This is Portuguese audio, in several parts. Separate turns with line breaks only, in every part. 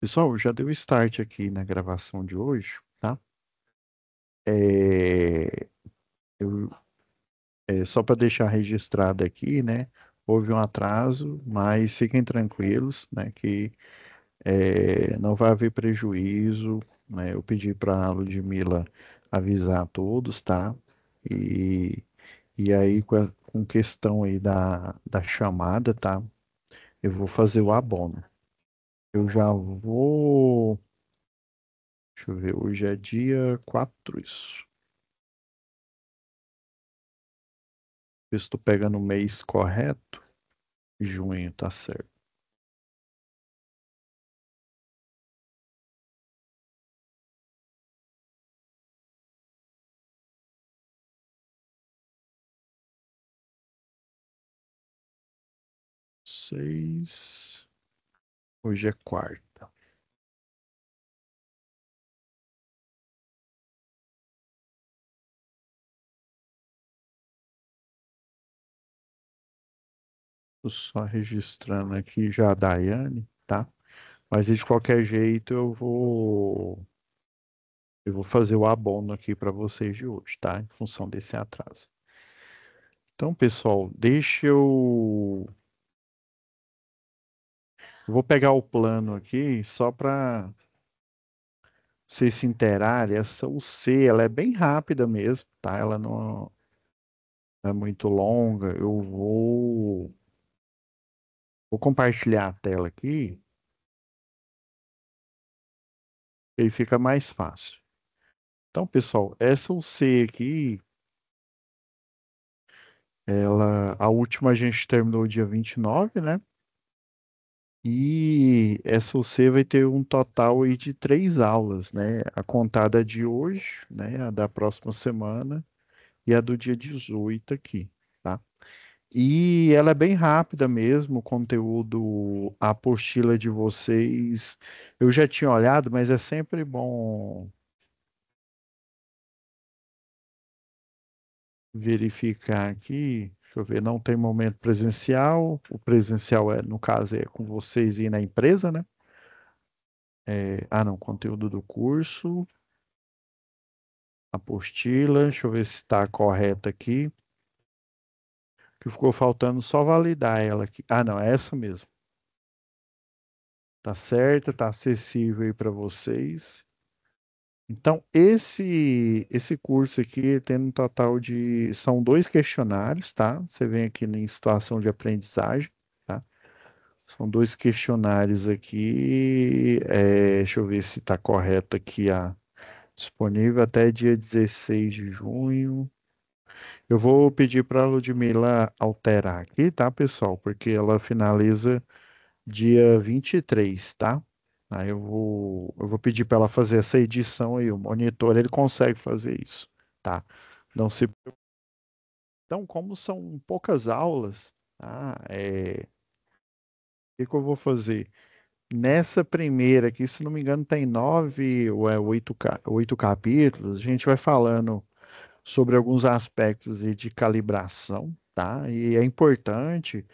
Pessoal, já deu start aqui na gravação de hoje, tá? É, eu, só para deixar registrado aqui, né? Houve um atraso, mas fiquem tranquilos, né? Que não vai haver prejuízo, né? Eu pedi para a Ludmila avisar a todos, tá? E, e aí, com questão aí da chamada, tá? Eu vou fazer o abono. Eu já vou. Deixa eu ver, hoje é dia 4 isso. Eu estou pegando o mês correto. Junho, tá certo. 6. Hoje é quarta. Tô só registrando aqui já a Daiane, tá? Mas de qualquer jeito eu vou fazer o abono aqui para vocês de hoje, tá? Em função desse atraso. Então, pessoal, eu vou pegar o plano aqui só para vocês se interarem. Essa UC, ela é bem rápida mesmo, tá? Ela não é muito longa. Vou compartilhar a tela aqui, ele fica mais fácil. Então, pessoal, essa UC aqui, a última a gente terminou dia 29, né? E essa UC vai ter um total aí de 3 aulas, né? A contada de hoje, né? A da próxima semana e a do dia 18 aqui, tá? E ela é bem rápida mesmo, o conteúdo, a apostila de vocês. Eu já tinha olhado, mas é sempre bom verificar aqui. Deixa eu ver, não tem momento presencial. O presencial no caso, é com vocês e na empresa, né? Não, conteúdo do curso, apostila. Deixa eu ver se está correta aqui. Que ficou faltando só validar ela aqui. Não, é essa mesmo. Tá certa, tá acessível aí para vocês. Então, esse curso aqui tem um total de. São 2 questionários, tá? Você vem aqui em situação de aprendizagem, tá? São 2 questionários aqui. Deixa eu ver se está correto aqui disponível até dia 16 de junho. Eu vou pedir para a Ludmila alterar aqui, tá, pessoal? Porque ela finaliza dia 23, tá? Aí eu vou pedir para ela fazer essa edição aí. O monitor, ele consegue fazer isso, tá? Não se... Então, como são poucas aulas, tá? O que que eu vou fazer? Nessa primeira aqui, se não me engano, tem 8 capítulos. A gente vai falando sobre alguns aspectos aí de calibração, tá? E é importante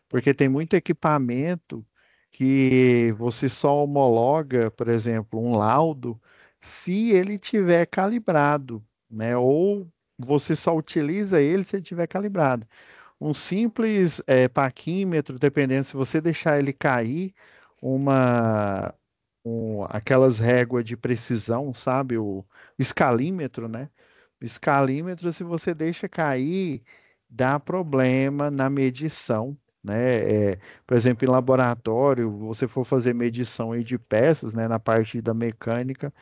porque tem muito equipamento que você só homologa, por exemplo, um laudo, se ele tiver calibrado, né? Ou você só utiliza ele se ele tiver calibrado. Um simples paquímetro, dependendo se você deixar ele cair, uma aquelas réguas de precisão, sabe? O escalímetro, né? O escalímetro, se você deixa cair, dá problema na medição, né? Por exemplo, em laboratório, você for fazer medição aí de peças, né? Na parte da mecânica,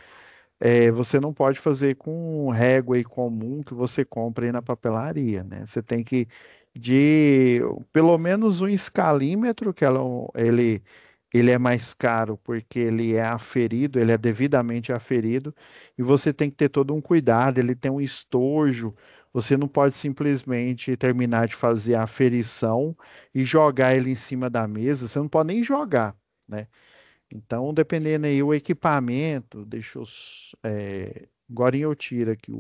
você não pode fazer com régua aí comum que você compra aí na papelaria, né? Você tem que de pelo menos um escalímetro, ele é mais caro porque ele é aferido, ele é devidamente aferido, e você tem que ter todo um cuidado, ele tem um estojo, você não pode simplesmente terminar de fazer a aferição e jogar ele em cima da mesa, você não pode nem jogar, né? Então, dependendo aí o equipamento, agora eu tiro aqui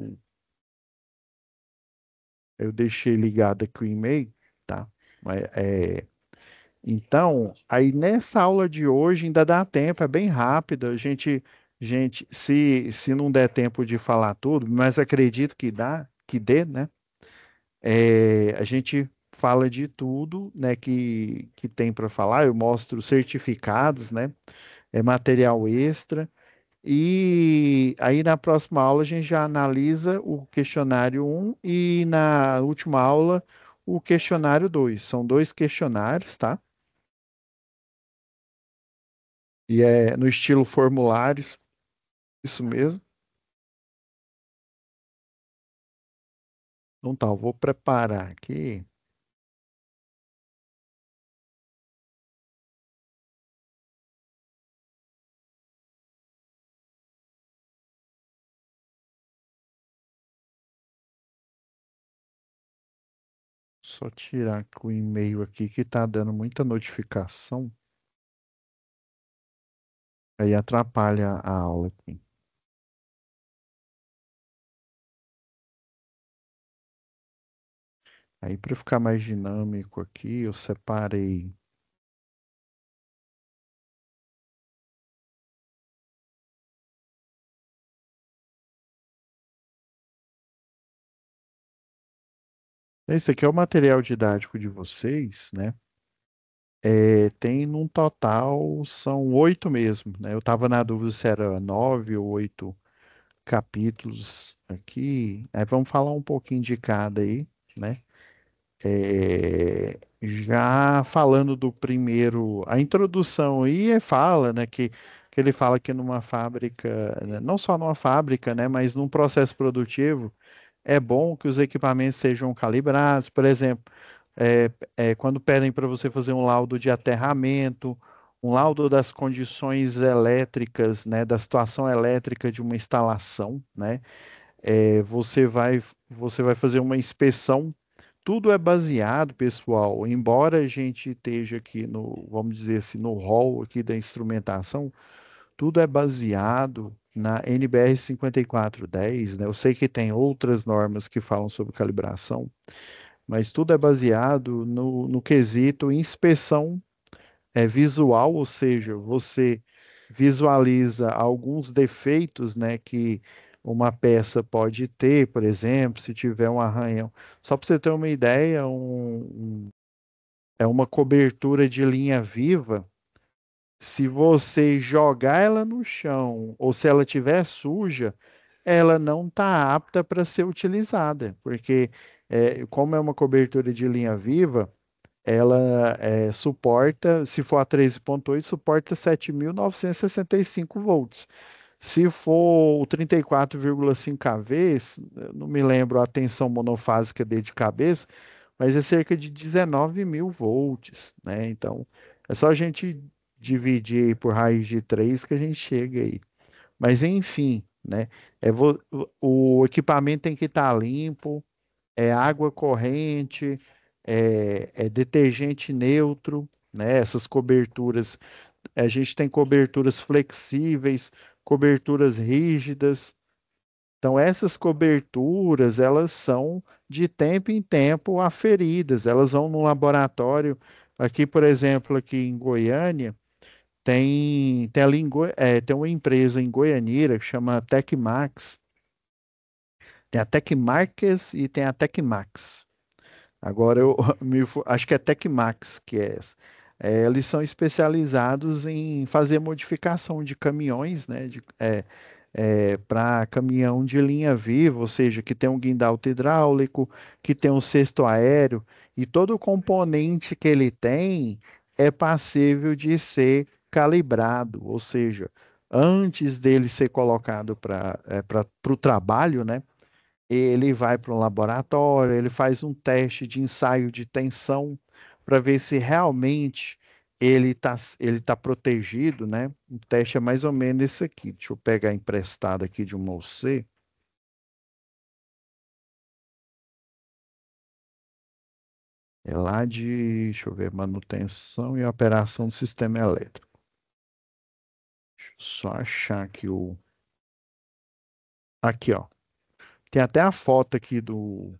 eu deixei ligado aqui o e-mail, tá? Então, aí nessa aula de hoje ainda dá tempo, é bem rápido. Gente, se não der tempo de falar tudo, mas acredito que dá, que dê, né? A gente fala de tudo, né, que tem para falar. Eu mostro certificados, né? É material extra. E aí na próxima aula a gente já analisa o questionário um e na última aula o questionário 2. São dois questionários, tá? E é no estilo formulários, isso mesmo. Então tá, eu vou preparar aqui. Só tirar o e-mail aqui que tá dando muita notificação. Aí atrapalha a aula aqui. Aí para ficar mais dinâmico aqui, eu separei. Esse aqui é o material didático de vocês, né? Tem num total, são 8 mesmo, né? Eu estava na dúvida se era 9 ou 8 capítulos aqui. Aí vamos falar um pouquinho de cada aí, né? Já falando do primeiro, a introdução aí fala, né, que ele fala que numa fábrica, né, não só numa fábrica, né, mas num processo produtivo, é bom que os equipamentos sejam calibrados. Por exemplo, quando pedem para você fazer um laudo de aterramento, um laudo das condições elétricas, né, da situação elétrica de uma instalação, né, você vai fazer uma inspeção. Tudo é baseado, pessoal, embora a gente esteja aqui no, vamos dizer assim, no rol aqui da instrumentação, tudo é baseado na NBR 5410, né? Eu sei que tem outras normas que falam sobre calibração, mas tudo é baseado no quesito inspeção visual, ou seja, você visualiza alguns defeitos, né, que uma peça pode ter, por exemplo, se tiver um arranhão. Só para você ter uma ideia, é uma cobertura de linha viva. Se você jogar ela no chão ou se ela estiver suja, ela não está apta para ser utilizada, porque como é uma cobertura de linha viva, ela suporta, se for a 13,8, suporta 7.965 volts. Se for o 34,5 kV, eu não me lembro a tensão monofásica dele de cabeça, mas é cerca de 19 mil volts, né? Então, é só a gente dividir aí por raiz de 3 que a gente chega aí. Mas, enfim, né? O equipamento tem que estar limpo, é água corrente, é detergente neutro, né? Essas coberturas, a gente tem coberturas flexíveis, coberturas rígidas. Então, essas coberturas, elas são de tempo em tempo aferidas. Elas vão no laboratório. Aqui, por exemplo, aqui em Goiânia, tem, ali tem uma empresa em Goianira que chama Tecmax. Tem a Tecmarques e tem a Tecmax. Agora eu acho que é Tecmax que é essa. Eles são especializados em fazer modificação de caminhões, né? Para caminhão de linha viva, ou seja, que tem um guindalto hidráulico, que tem um cesto aéreo, e todo o componente que ele tem é passível de ser calibrado, ou seja, antes dele ser colocado para o trabalho, né? Ele vai para um laboratório, ele faz um teste de ensaio de tensão para ver se realmente ele tá protegido, né? O teste é mais ou menos esse aqui. Deixa eu pegar emprestado aqui de uma OC. É lá de, deixa eu ver, manutenção e operação do sistema elétrico. Deixa eu só achar aqui o. Aqui, ó. Tem até a foto aqui do.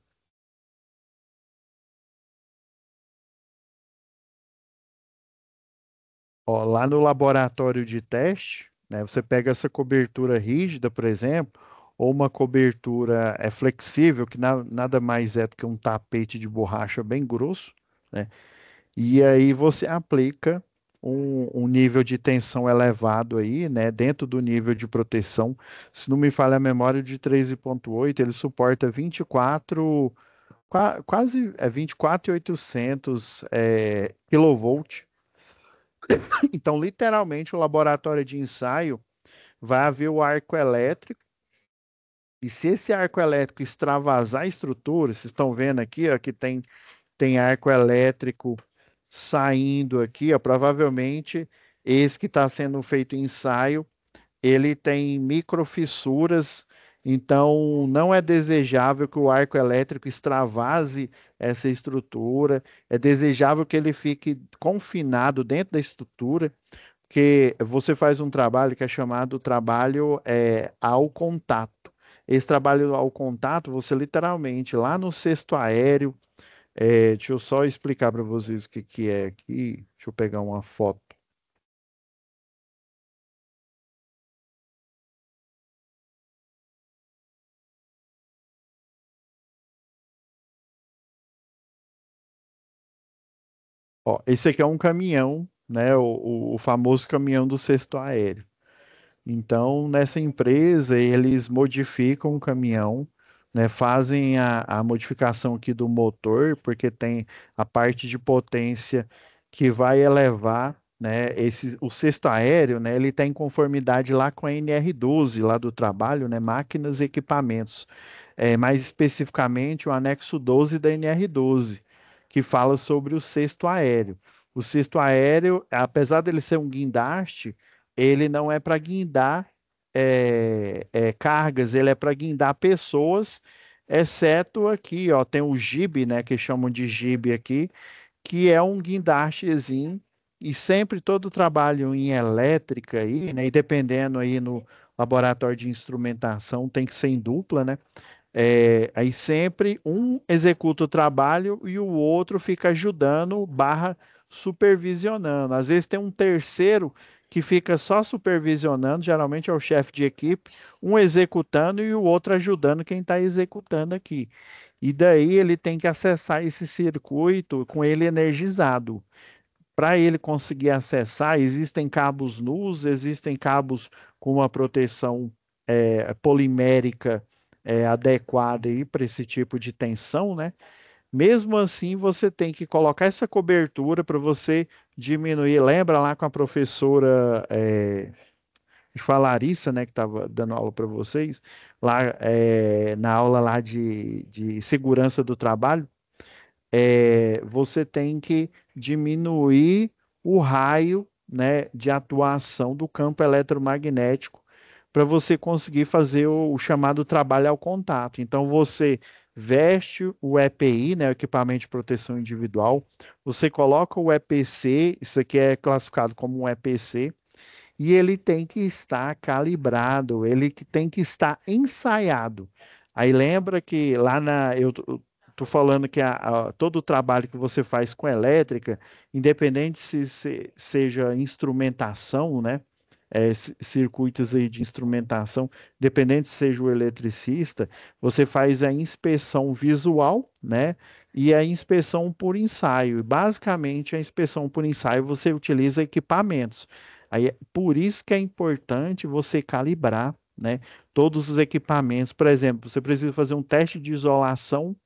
Ó, lá no laboratório de teste, né, você pega essa cobertura rígida, por exemplo, ou uma cobertura flexível, que nada mais é do que um tapete de borracha bem grosso, né? E aí você aplica um nível de tensão elevado aí, né? Dentro do nível de proteção. Se não me falha a memória, de 13,8, ele suporta 24, quase 24.800 kilovolt. Então, literalmente, o laboratório de ensaio vai haver o arco elétrico, e se esse arco elétrico extravasar a estrutura, vocês estão vendo aqui, ó, que tem arco elétrico saindo aqui, ó, provavelmente esse que está sendo feito ensaio, ele tem microfissuras, então não é desejável que o arco elétrico extravase essa estrutura, é desejável que ele fique confinado dentro da estrutura, que você faz um trabalho que é chamado trabalho ao contato. Esse trabalho ao contato, você literalmente, lá no cesto aéreo, deixa eu só explicar para vocês o que que é aqui. Deixa eu pegar uma foto. Ó, esse aqui é um caminhão, né? O famoso caminhão do cesto aéreo. Então, nessa empresa, eles modificam o caminhão, né, fazem a modificação aqui do motor, porque tem a parte de potência que vai elevar, né, o cesto aéreo, né, ele está em conformidade lá com a NR12, lá do trabalho, né, máquinas e equipamentos. Mais especificamente o anexo 12 da NR12, que fala sobre o cesto aéreo. O cesto aéreo, apesar dele ser um guindaste, ele não é para guindar cargas, ele é para guindar pessoas, exceto aqui, ó, tem o jibe, né, que chamam de jibe aqui, que é um guindastezinho, e sempre todo trabalho em elétrica aí, né, e dependendo aí no laboratório de instrumentação, tem que ser em dupla, né? Aí sempre um executa o trabalho e o outro fica ajudando, barra supervisionando. Às vezes tem um terceiro que fica só supervisionando, geralmente é o chefe de equipe, um executando e o outro ajudando quem está executando aqui. E daí ele tem que acessar esse circuito com ele energizado. Para ele conseguir acessar, existem cabos nus, existem cabos com uma proteção polimérica adequada aí para esse tipo de tensão, né? Mesmo assim, você tem que colocar essa cobertura para você diminuir. Lembra lá com a professora acho que foi a Larissa, né, que estava dando aula para vocês, lá na aula lá de segurança do trabalho? Você tem que diminuir o raio, né, de atuação do campo eletromagnético para você conseguir fazer o chamado trabalho ao contato. Então, você veste o EPI, né, o equipamento de proteção individual, você coloca o EPC, isso aqui é classificado como um EPC, e ele tem que estar calibrado, ele tem que estar ensaiado. Aí lembra que lá eu tô falando que todo o trabalho que você faz com elétrica, independente se seja instrumentação, né? Circuitos aí de instrumentação, independente se seja o eletricista, você faz a inspeção visual, né? E a inspeção por ensaio. Basicamente, a inspeção por ensaio você utiliza equipamentos. Aí, por isso que é importante você calibrar, né, todos os equipamentos. Por exemplo, você precisa fazer um teste de isolação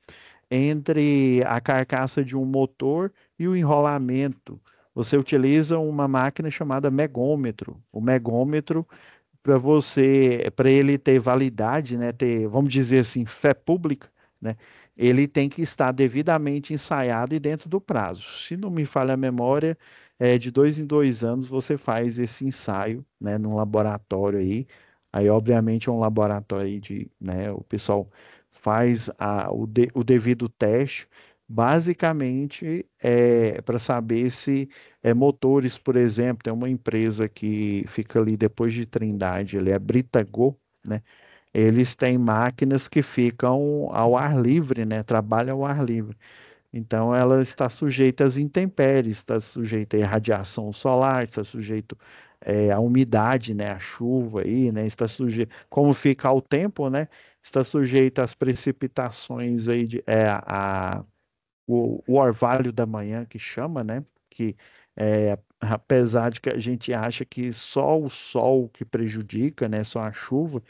entre a carcaça de um motor e o enrolamento. Você utiliza uma máquina chamada megômetro. O megômetro, para ele ter validade, né, ter, vamos dizer assim, fé pública, né, ele tem que estar devidamente ensaiado e dentro do prazo. Se não me falha a memória, de 2 em 2 anos você faz esse ensaio, né, num laboratório aí. Aí, obviamente, é um laboratório aí né, o pessoal faz o devido teste, basicamente para saber se motores, por exemplo, tem uma empresa que fica ali depois de Trindade, ele é Britago, né? Eles têm máquinas que ficam ao ar livre, né? Trabalham ao ar livre. Então, ela está sujeita às intempéries, está sujeita à radiação solar, está sujeito à umidade, né, à chuva aí, né, está sujeito, como fica ao tempo, né, está sujeito às precipitações aí o orvalho da manhã que chama, né, que apesar de que a gente acha que só o sol que prejudica, né, só a chuva,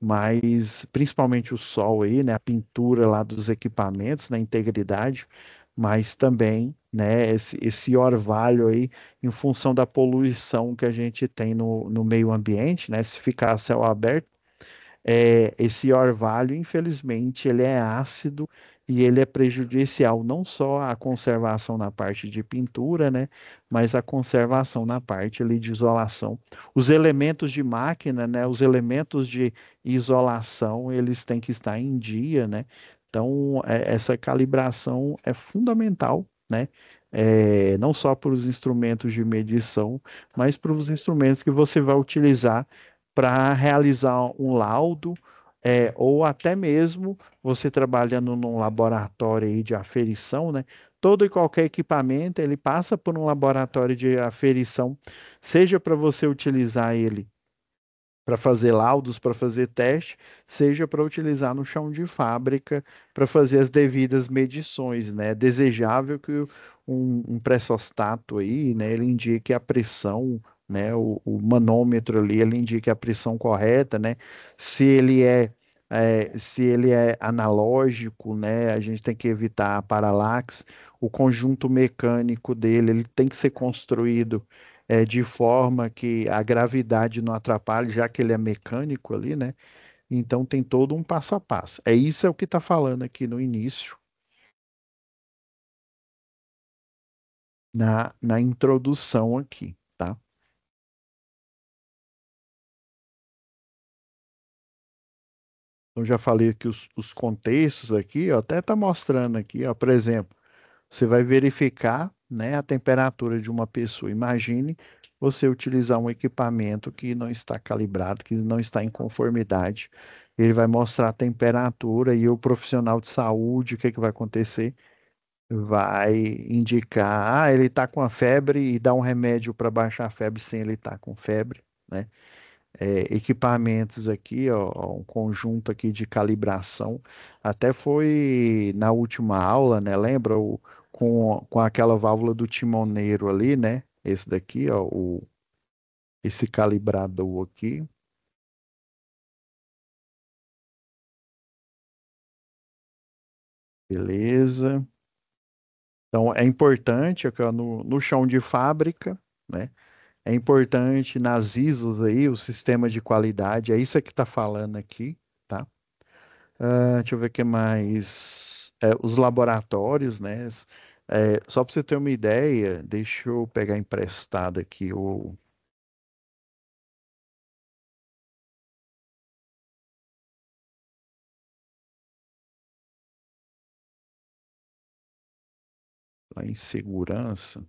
mas principalmente o sol aí, né, a pintura lá dos equipamentos, na integridade, mas também, né, esse orvalho aí, em função da poluição que a gente tem no meio ambiente, né, se ficar a céu aberto, esse orvalho, infelizmente, ele é ácido e ele é prejudicial não só à conservação na parte de pintura, né, mas à conservação na parte ali de isolação. Os elementos de máquina, né, os elementos de isolação, eles têm que estar em dia, né? Então, essa calibração é fundamental, né? Não só para os instrumentos de medição, mas para os instrumentos que você vai utilizar para realizar um laudo, ou até mesmo você trabalhando num laboratório aí de aferição, né? Todo e qualquer equipamento, ele passa por um laboratório de aferição, seja para você utilizar ele para fazer laudos, para fazer teste, seja para utilizar no chão de fábrica para fazer as devidas medições, né? É desejável que um pressostato aí, né, ele indique a pressão, né, o manômetro ali, ele indique a pressão correta, né? Se ele se ele é analógico, né, a gente tem que evitar a paralaxe. O conjunto mecânico dele, ele tem que ser construído de forma que a gravidade não atrapalhe, já que ele é mecânico ali, né? Então tem todo um passo a passo. Isso é o que está falando aqui no início, na introdução aqui, tá? Eu já falei que os contextos aqui, ó, até está mostrando aqui, ó, por exemplo, você vai verificar, né, a temperatura de uma pessoa. Imagine você utilizar um equipamento que não está calibrado, que não está em conformidade. Ele vai mostrar a temperatura e o profissional de saúde, o que que vai acontecer? Vai indicar, ele está com a febre e dá um remédio para baixar a febre sem ele estar com febre, né? Equipamentos aqui, ó, um conjunto aqui de calibração. Até foi na última aula, né? Lembra com aquela válvula do timoneiro ali, né? Esse daqui, ó, esse calibrador aqui, beleza. Então é importante aqui, ó, no chão de fábrica, né? É importante nas ISOs aí, o sistema de qualidade, é isso que está falando aqui, tá? Deixa eu ver o que mais. Os laboratórios, né? Só para você ter uma ideia, deixa eu pegar emprestado aqui lá em segurança.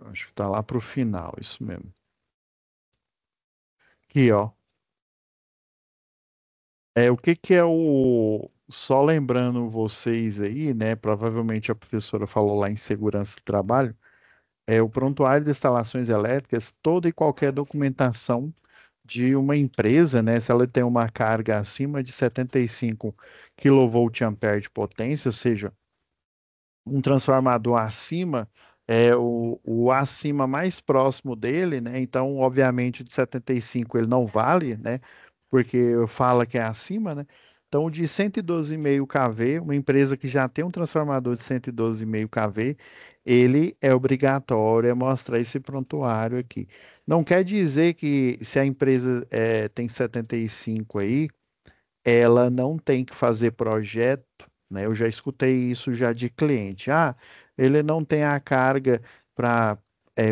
Acho que está lá para o final, isso mesmo. Aqui, ó. O que que é o. Só lembrando vocês aí, né? Provavelmente a professora falou lá em segurança do trabalho. O prontuário de instalações elétricas, toda e qualquer documentação de uma empresa, né? Se ela tem uma carga acima de 75 kVA de potência, ou seja, um transformador acima, o acima mais próximo dele, né? Então, obviamente, de 75 ele não vale, né? Porque fala que é acima, né? Então, o de 112,5 kV, uma empresa que já tem um transformador de 112,5 kV, ele é obrigatório mostrar esse prontuário aqui. Não quer dizer que se a empresa tem 75 aí, ela não tem que fazer projeto, né? Eu já escutei isso já de cliente. Ah, ele não tem a carga para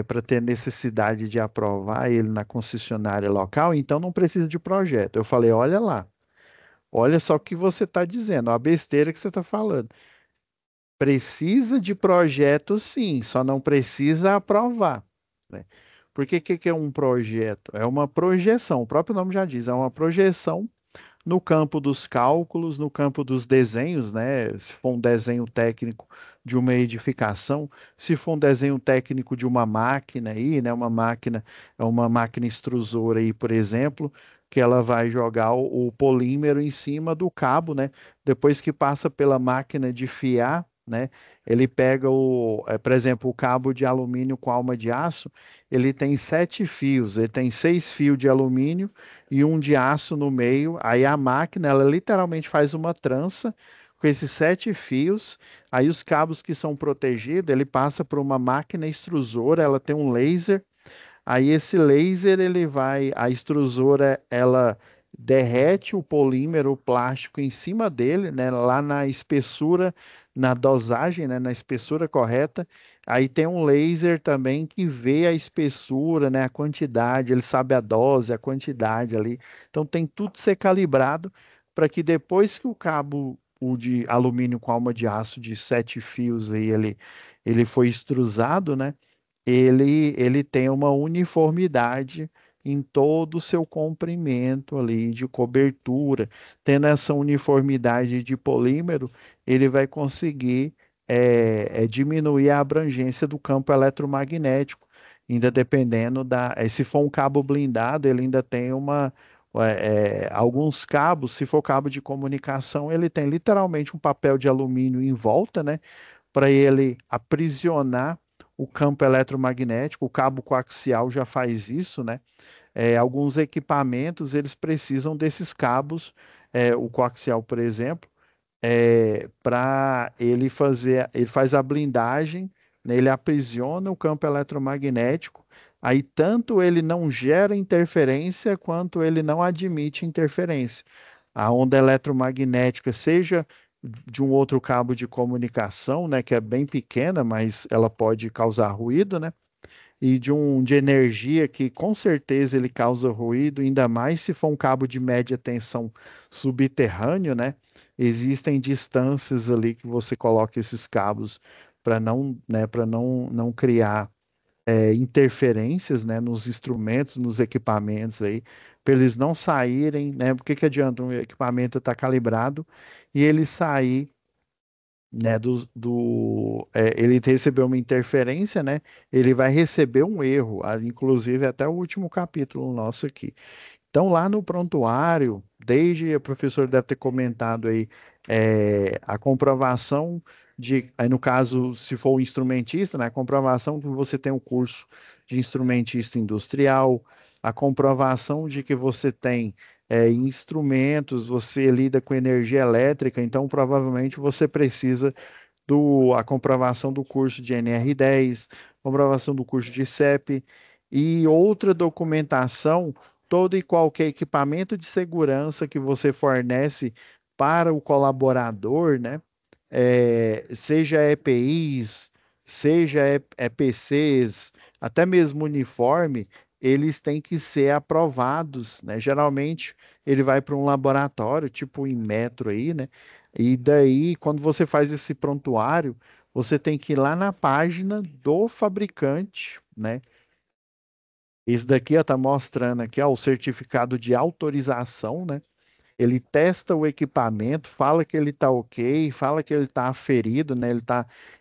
para ter necessidade de aprovar ele na concessionária local, então não precisa de projeto. Eu falei, olha lá, olha só o que você está dizendo, a besteira que você está falando. Precisa de projeto, sim, só não precisa aprovar, né? Porque que é um projeto? É uma projeção, o próprio nome já diz, é uma projeção no campo dos cálculos, no campo dos desenhos, né? Se for um desenho técnico de uma edificação, se for um desenho técnico de uma máquina aí, né? É uma máquina extrusora aí, por exemplo, que ela vai jogar o polímero em cima do cabo, né? Depois que passa pela máquina de fiar, né? Ele pega por exemplo, o cabo de alumínio com alma de aço, ele tem 7 fios, ele tem 6 fios de alumínio e um de aço no meio. Aí a máquina, ela literalmente faz uma trança com esses 7 fios. Aí os cabos que são protegidos, ele passa por uma máquina extrusora, ela tem um laser. Aí esse laser, a extrusora, ela derrete o polímero, o plástico em cima dele, né, lá na espessura, na dosagem, né, na espessura correta. Aí tem um laser também que vê a espessura, né, a quantidade, ele sabe a dose, a quantidade ali. Então tem tudo ser calibrado para que depois que o cabo, o de alumínio com alma de aço de 7 fios aí, ele foi extrusado, né? Ele tem uma uniformidade em todo o seu comprimento ali de cobertura. Tendo essa uniformidade de polímero, ele vai conseguir diminuir a abrangência do campo eletromagnético, ainda dependendo se for um cabo blindado, ele ainda tem alguns cabos, se for cabo de comunicação, ele tem literalmente um papel de alumínio em volta, né? Para ele aprisionar o campo eletromagnético. O cabo coaxial já faz isso, né? Alguns equipamentos eles precisam desses cabos, o coaxial, por exemplo, para ele faz a blindagem, né? Ele aprisiona o campo eletromagnético. Aí tanto ele não gera interferência quanto ele não admite interferência. A onda eletromagnética, seja de um outro cabo de comunicação, né, que é bem pequena, mas ela pode causar ruído, né? E de energia que com certeza ele causa ruído, ainda mais se for um cabo de média tensão subterrâneo, né? Existem distâncias ali que você coloca esses cabos para não criar interferências, né, nos instrumentos, nos equipamentos aí, para eles não saírem, né? Porque que adianta um equipamento estar calibrado e ele sair, né, ele recebeu uma interferência, né? Ele vai receber um erro, inclusive até o último capítulo nosso aqui. Então, lá no prontuário, desde o professor deve ter comentado aí, a comprovação aí no caso, se for o instrumentista, né, a comprovação que você tem um curso de instrumentista industrial, a comprovação de que você tem instrumentos, você lida com energia elétrica, então provavelmente você precisa a comprovação do curso de NR10, comprovação do curso de CEP e outra documentação, todo e qualquer equipamento de segurança que você fornece para o colaborador, né? Seja EPIs, seja EPCs, até mesmo uniforme, eles têm que ser aprovados, né? Geralmente ele vai para um laboratório, tipo em metro aí, né? E daí, quando você faz esse prontuário, você tem que ir lá na página do fabricante, né? Esse daqui, ó, tá mostrando aqui, ó, o certificado de autorização, né? Ele testa o equipamento, fala que ele está ok, fala que ele está aferido, né?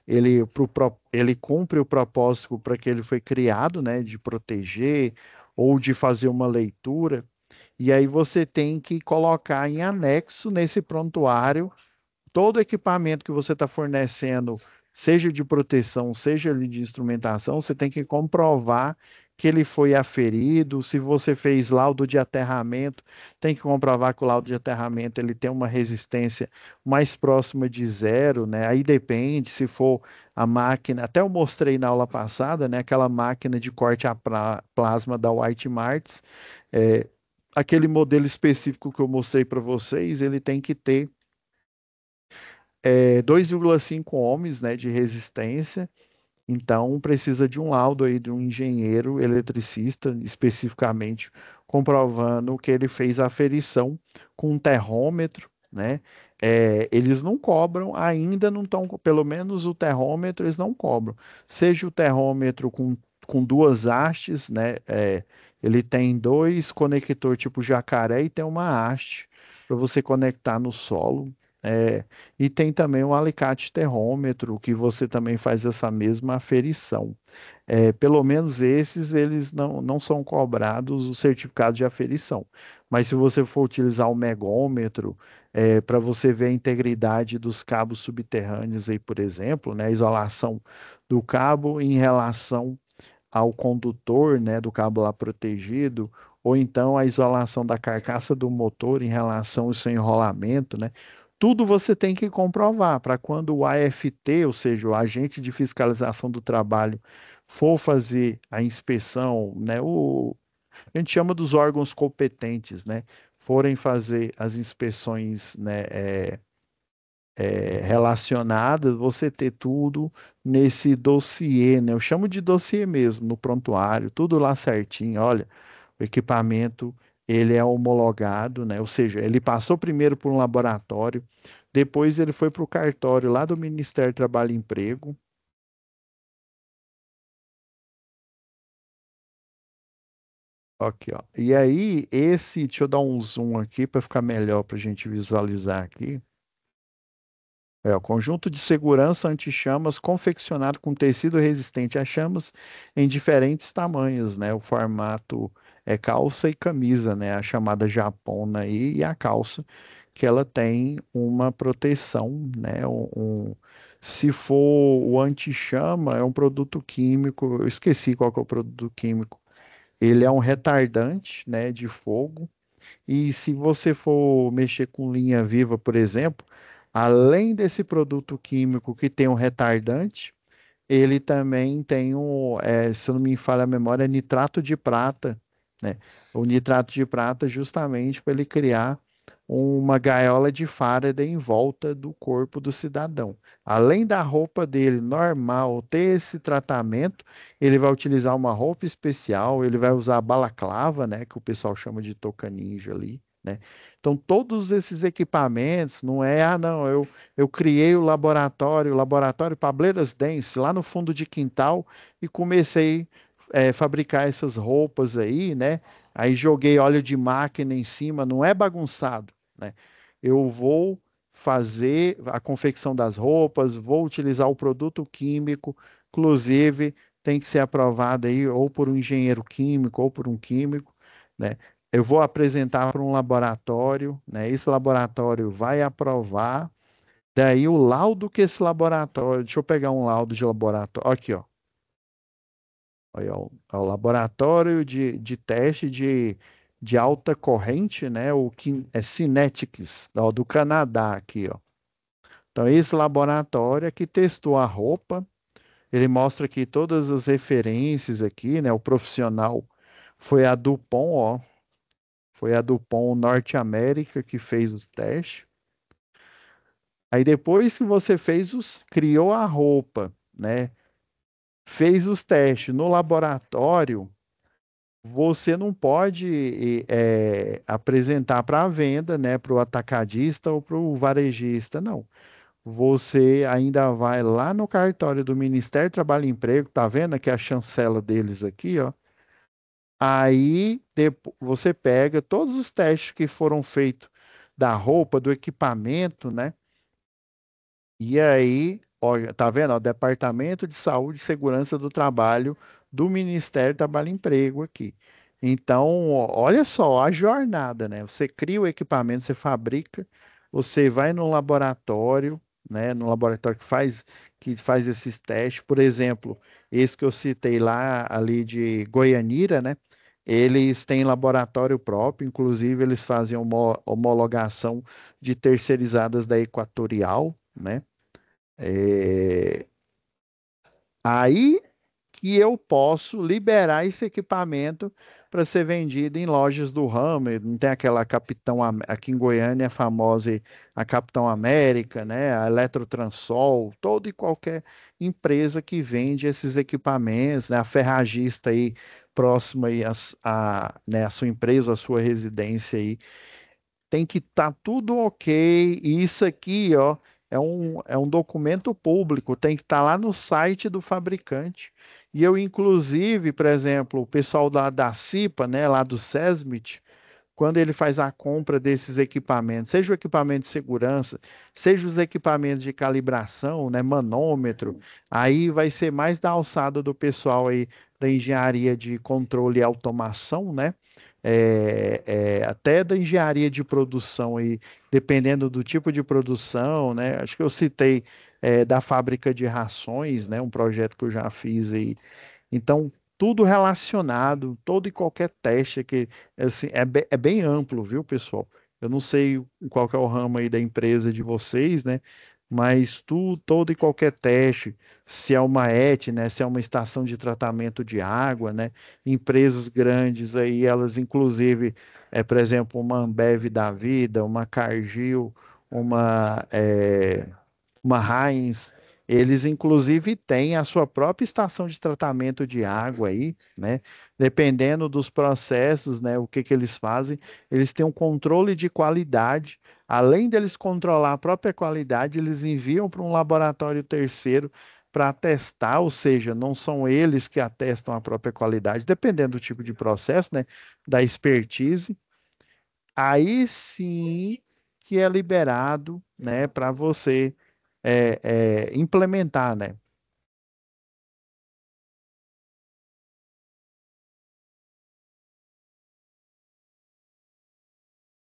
Ele cumpre o propósito para que ele foi criado, né? De proteger ou de fazer uma leitura. E aí você tem que colocar em anexo nesse prontuário todo equipamento que você está fornecendo, seja de proteção, seja de instrumentação, você tem que comprovar que ele foi aferido. Se você fez laudo de aterramento, tem que comprovar que o laudo de aterramento ele tem uma resistência mais próxima de zero, né? Aí depende se for a máquina, até eu mostrei na aula passada, né? Aquela máquina de corte a plasma da White Martins, é, aquele modelo específico que eu mostrei para vocês, ele tem que ter 2,5 ohms, né, de resistência. Então, precisa de um laudo aí de um engenheiro eletricista, especificamente, comprovando que ele fez a aferição com um termômetro, né? Eles não cobram, ainda não estão, pelo menos o termômetro eles não cobram. Seja o termômetro com duas hastes, né? Ele tem dois conectores tipo jacaré e tem uma haste para você conectar no solo. É, e tem também o alicate terrômetro, que você também faz essa mesma aferição. Pelo menos esses, eles não são cobrados o certificado de aferição. Mas se você for utilizar o megômetro, para você ver a integridade dos cabos subterrâneos aí, por exemplo, né, a isolação do cabo em relação ao condutor, né, do cabo lá protegido, ou então a isolação da carcaça do motor em relação ao seu enrolamento, né? Tudo você tem que comprovar para quando o AFT, ou seja, o agente de fiscalização do trabalho, for fazer a inspeção, né, a gente chama dos órgãos competentes, né, forem fazer as inspeções, né, relacionadas, você ter tudo nesse dossiê, né? Eu chamo de dossiê mesmo, no prontuário, tudo lá certinho. Olha, o equipamento ele é homologado, né? Ou seja, ele passou primeiro por um laboratório, depois ele foi para o cartório lá do Ministério do Trabalho e Emprego. Aqui, ó. E aí, deixa eu dar um zoom aqui para ficar melhor para a gente visualizar aqui. O conjunto de segurança anti-chamas confeccionado com tecido resistente a chamas em diferentes tamanhos, né? O formato é calça e camisa, né? A chamada japona aí, e a calça, que ela tem uma proteção, né? Se for o anti-chama, é um produto químico, eu esqueci qual que é o produto químico. Ele é um retardante, né, de fogo, e se você for mexer com linha viva, por exemplo, além desse produto químico que tem um retardante, ele também tem se eu não me falha a memória, nitrato de prata, né? O nitrato de prata justamente para ele criar uma gaiola de Faraday em volta do corpo do cidadão. Além da roupa dele normal ter esse tratamento, ele vai utilizar uma roupa especial, ele vai usar a balaclava, né, que o pessoal chama de touca ninja ali, né? Então, todos esses equipamentos, não é, não, eu criei o laboratório Pableiras Dance, lá no fundo de quintal, e comecei a fabricar essas roupas aí, né? Aí joguei óleo de máquina em cima, não é bagunçado, né? Eu vou fazer a confecção das roupas, vou utilizar o produto químico, inclusive tem que ser aprovado aí ou por um engenheiro químico ou por um químico, né? Eu vou apresentar para um laboratório, né? Esse laboratório vai aprovar. Daí o laudo que esse laboratório, deixa eu pegar um laudo de laboratório, aqui, ó. Aí, ó, é o laboratório de teste de alta corrente, né? O que é Kinetics, ó, do Canadá aqui, ó. Então, esse laboratório é que testou a roupa, ele mostra aqui todas as referências aqui, né? O profissional foi a Dupont, ó. Foi a Dupont Norte América que fez os testes. Aí depois que você criou a roupa, né? Fez os testes no laboratório, você não pode apresentar para a venda, né? Para o atacadista ou para o varejista, não. Você ainda vai lá no cartório do Ministério do Trabalho e Emprego, tá vendo aqui a chancela deles aqui, ó. Aí você pega todos os testes que foram feitos da roupa, do equipamento, né? E aí, olha, tá vendo? Ó, Departamento de Saúde e Segurança do Trabalho do Ministério do Trabalho e Emprego aqui. Então, olha só a jornada, né? Você cria o equipamento, você fabrica, você vai no laboratório, né? No laboratório que faz esses testes. Por exemplo, esse que eu citei lá, ali de Goianira, né? Eles têm laboratório próprio, inclusive eles fazem homologação de terceirizadas da Equatorial, né? É, Aí que eu posso liberar esse equipamento para ser vendido em lojas do ramo. Não tem aquela aqui em Goiânia, a famosa a Capitão América, né? A Eletrotransol, toda e qualquer empresa que vende esses equipamentos, né? A ferragista aí próxima aí né, a sua empresa, a sua residência aí tem que estar tudo ok. E isso aqui, ó, é um documento público, tem que estar lá no site do fabricante. E eu, inclusive, por exemplo, o pessoal da CIPA, né, lá do SESMIT, quando ele faz a compra desses equipamentos, seja o equipamento de segurança, seja os equipamentos de calibração, né, manômetro, aí vai ser mais da alçada do pessoal aí da engenharia de controle e automação, né? Até da engenharia de produção aí, dependendo do tipo de produção, né? Acho que eu citei da fábrica de rações, né? Um projeto que eu já fiz aí então, tudo relacionado, todo e qualquer teste que assim, é bem amplo, viu, pessoal? Eu não sei qual que é o ramo aí da empresa de vocês, né? Mas todo e qualquer teste, se é uma ET, né? Se é uma estação de tratamento de água, né? Empresas grandes aí, elas inclusive, por exemplo, uma Ambev da vida, uma Cargill, uma Heinz, eles inclusive têm a sua própria estação de tratamento de água aí, né? Dependendo dos processos, né? O que que eles fazem, eles têm um controle de qualidade. Além deles controlar a própria qualidade, eles enviam para um laboratório terceiro para atestar, ou seja, não são eles que atestam a própria qualidade, dependendo do tipo de processo, né? Da expertise. Aí sim que é liberado, né, para você implementar, né?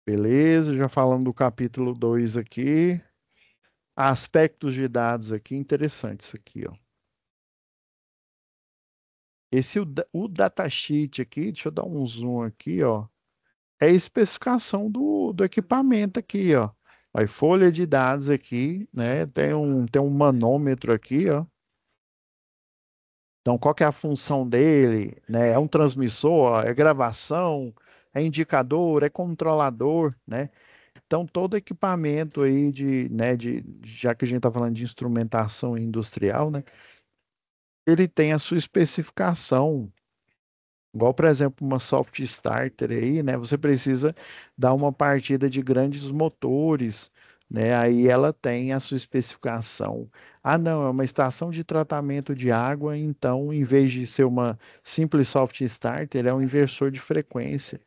Beleza, já falando do capítulo 2 aqui. Aspectos de dados aqui, interessante isso aqui, ó. O datasheet aqui, deixa eu dar um zoom aqui, ó. É a especificação do equipamento aqui, ó. Aí, folha de dados aqui, né? Tem um manômetro aqui, ó. Então, qual que é a função dele, né? É um transmissor, é gravação, é indicador, é controlador, né? Então, todo equipamento aí já que a gente está falando de instrumentação industrial, né? Ele tem a sua especificação. Igual, por exemplo, uma soft starter aí, né? Você precisa dar uma partida de grandes motores, né? Aí ela tem a sua especificação. Ah, não, é uma estação de tratamento de água, então, em vez de ser uma simples soft starter, é um inversor de frequência.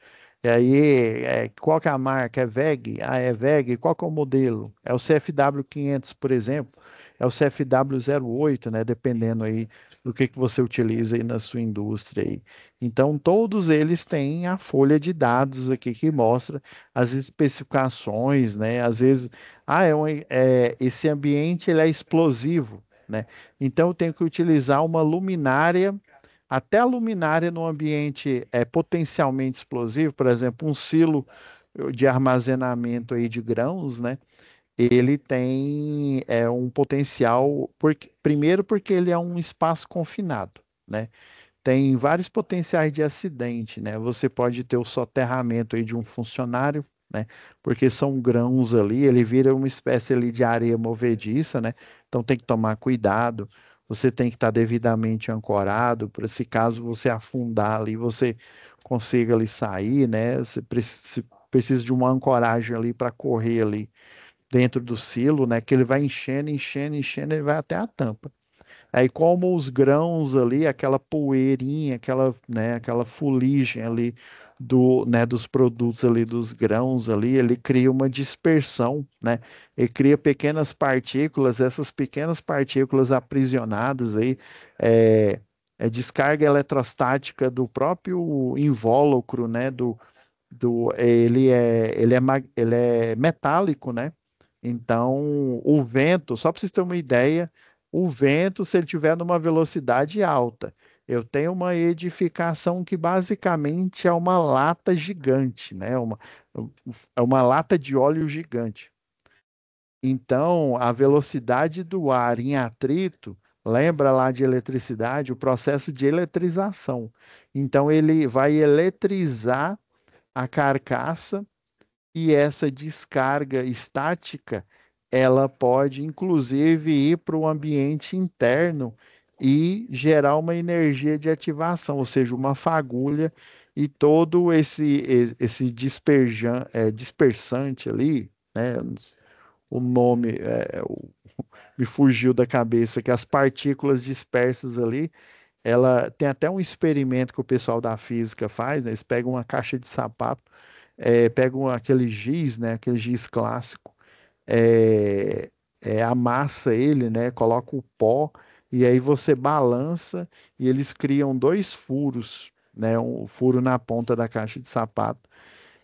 E aí, qual que é a marca? É WEG? Ah, é WEG. Qual que é o modelo? É o CFW 500, por exemplo. É o CFW 08, né? Dependendo aí do que você utiliza aí na sua indústria aí. Então, todos eles têm a folha de dados aqui que mostra as especificações, né? Às vezes, esse ambiente ele é explosivo, né? Então, eu tenho que utilizar uma luminária, até a luminária no ambiente potencialmente explosivo, por exemplo, um silo de armazenamento aí de grãos, né? Ele tem um potencial, primeiro porque ele é um espaço confinado, né? Tem vários potenciais de acidente, né? Você pode ter o soterramento aí de um funcionário, né? Porque são grãos ali, ele vira uma espécie ali de areia movediça, né? Então tem que tomar cuidado. Você tem que estar devidamente ancorado, para se caso você afundar ali, você consiga ali sair, né? Você precisa de uma ancoragem ali para correr ali dentro do silo, né? Que ele vai enchendo, enchendo, enchendo, ele vai até a tampa. Aí, como os grãos ali, aquela poeirinha, aquela fuligem ali dos produtos ali, dos grãos ali, ele cria uma dispersão, né? Ele cria pequenas partículas, essas pequenas partículas aprisionadas aí, é, é descarga eletrostática do próprio invólucro, né? Ele é metálico, né? Então, o vento, só para vocês terem uma ideia, o vento, se ele estiver numa velocidade alta. Eu tenho uma edificação que basicamente é uma lata gigante, né? É uma lata de óleo gigante. Então, a velocidade do ar em atrito, lembra lá de eletricidade, o processo de eletrização. Então, ele vai eletrizar a carcaça e essa descarga estática, ela pode inclusive ir para o ambiente interno e gerar uma energia de ativação, ou seja, uma fagulha e todo esse dispersante ali, né? O nome me fugiu da cabeça, que as partículas dispersas ali, ela tem até um experimento que o pessoal da física faz, né? Eles pegam uma caixa de sapato, pegam aquele giz, né? Aquele giz clássico, é, amassa ele, né? Coloca o pó e aí você balança e eles criam dois furos, né? Um furo na ponta da caixa de sapato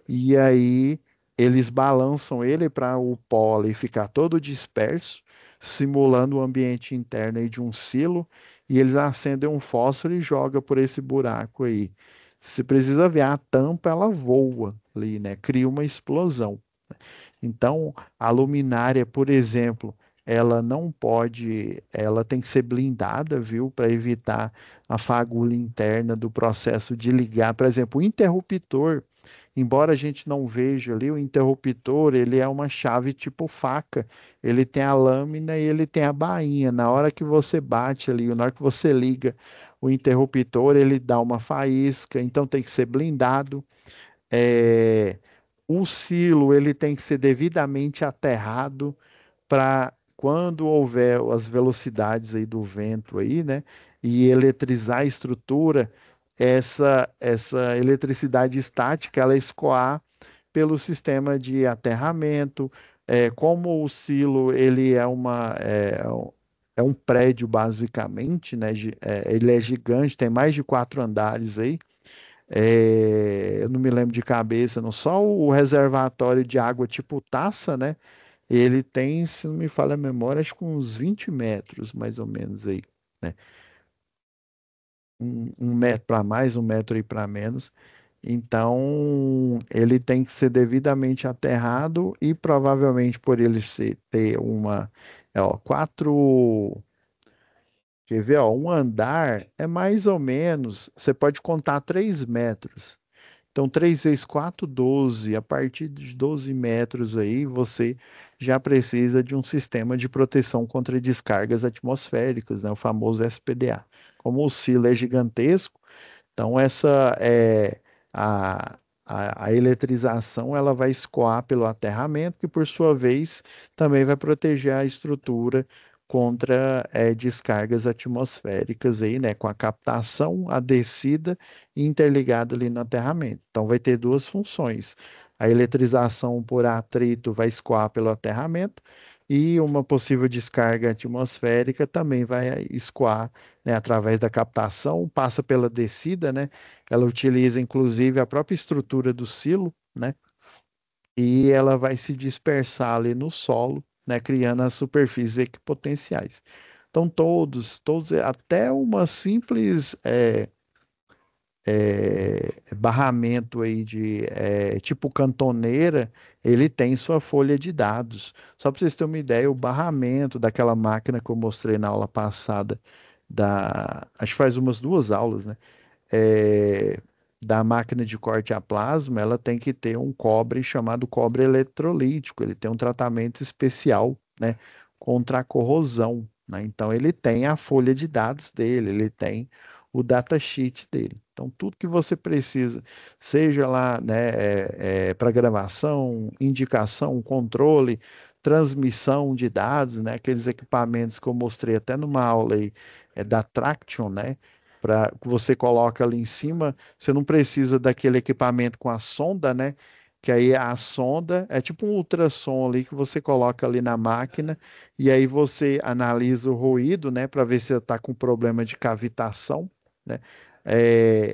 e aí eles balançam ele para o pó ali ficar todo disperso, simulando o ambiente interno aí de um silo, e eles acendem um fósforo e jogam por esse buraco aí. Se precisa ver, a tampa ela voa ali, né? Cria uma explosão. Então, a luminária, por exemplo, ela não pode, ela tem que ser blindada, viu, para evitar a fagulha interna do processo de ligar. Por exemplo, o interruptor, embora a gente não veja ali, o interruptor, ele é uma chave tipo faca. Ele tem a lâmina e ele tem a bainha. Na hora que você bate ali, na hora que você liga o interruptor, ele dá uma faísca, então tem que ser blindado. É, o silo ele tem que ser devidamente aterrado para quando houver as velocidades aí do vento aí, né, e eletrizar a estrutura, essa eletricidade estática ela escoar pelo sistema de aterramento. Como o silo ele é um prédio basicamente, né, ele é gigante, tem mais de 4 andares aí. Eu não me lembro de cabeça, não. Só o reservatório de água tipo taça, né? Ele tem, se não me falha a memória, acho que uns 20 metros, mais ou menos aí, né? Um metro para mais, um metro e para menos. Então, ele tem que ser devidamente aterrado e provavelmente por ele ter quatro, quer ver, ó, um andar é mais ou menos, você pode contar 3 metros. Então, 3 vezes 4, 12. A partir de 12 metros aí, você já precisa de um sistema de proteção contra descargas atmosféricas, né? O famoso SPDA. Como o silo é gigantesco, então essa é a, a eletrização, ela vai escoar pelo aterramento, que por sua vez também vai proteger a estrutura contra descargas atmosféricas aí, né? Com a captação, a descida e interligada ali no aterramento. Então vai ter duas funções. A eletrização por atrito vai escoar pelo aterramento e uma possível descarga atmosférica também vai escoar, né, através da captação, passa pela descida, né? Ela utiliza inclusive a própria estrutura do silo, né? E ela vai se dispersar ali no solo, né, criando as superfícies equipotenciais. Então todos, até uma simples barramento aí de tipo cantoneira, ele tem sua folha de dados. Só para vocês terem uma ideia, o barramento daquela máquina que eu mostrei na aula passada, acho que faz umas 2 aulas, né? É, da máquina de corte a plasma, ela tem que ter um cobre chamado cobre eletrolítico. Ele tem um tratamento especial, né, contra a corrosão, né? Então ele tem a folha de dados dele, ele tem o datasheet dele. Então tudo que você precisa, seja lá, né, para gravação, indicação, controle, transmissão de dados, né, aqueles equipamentos que eu mostrei até numa aula aí, da Traction, né? Para que você coloca ali em cima, você não precisa daquele equipamento com a sonda, né? Que aí a sonda é tipo um ultrassom ali que você coloca ali na máquina e aí você analisa o ruído, né? Para ver se está com problema de cavitação, né?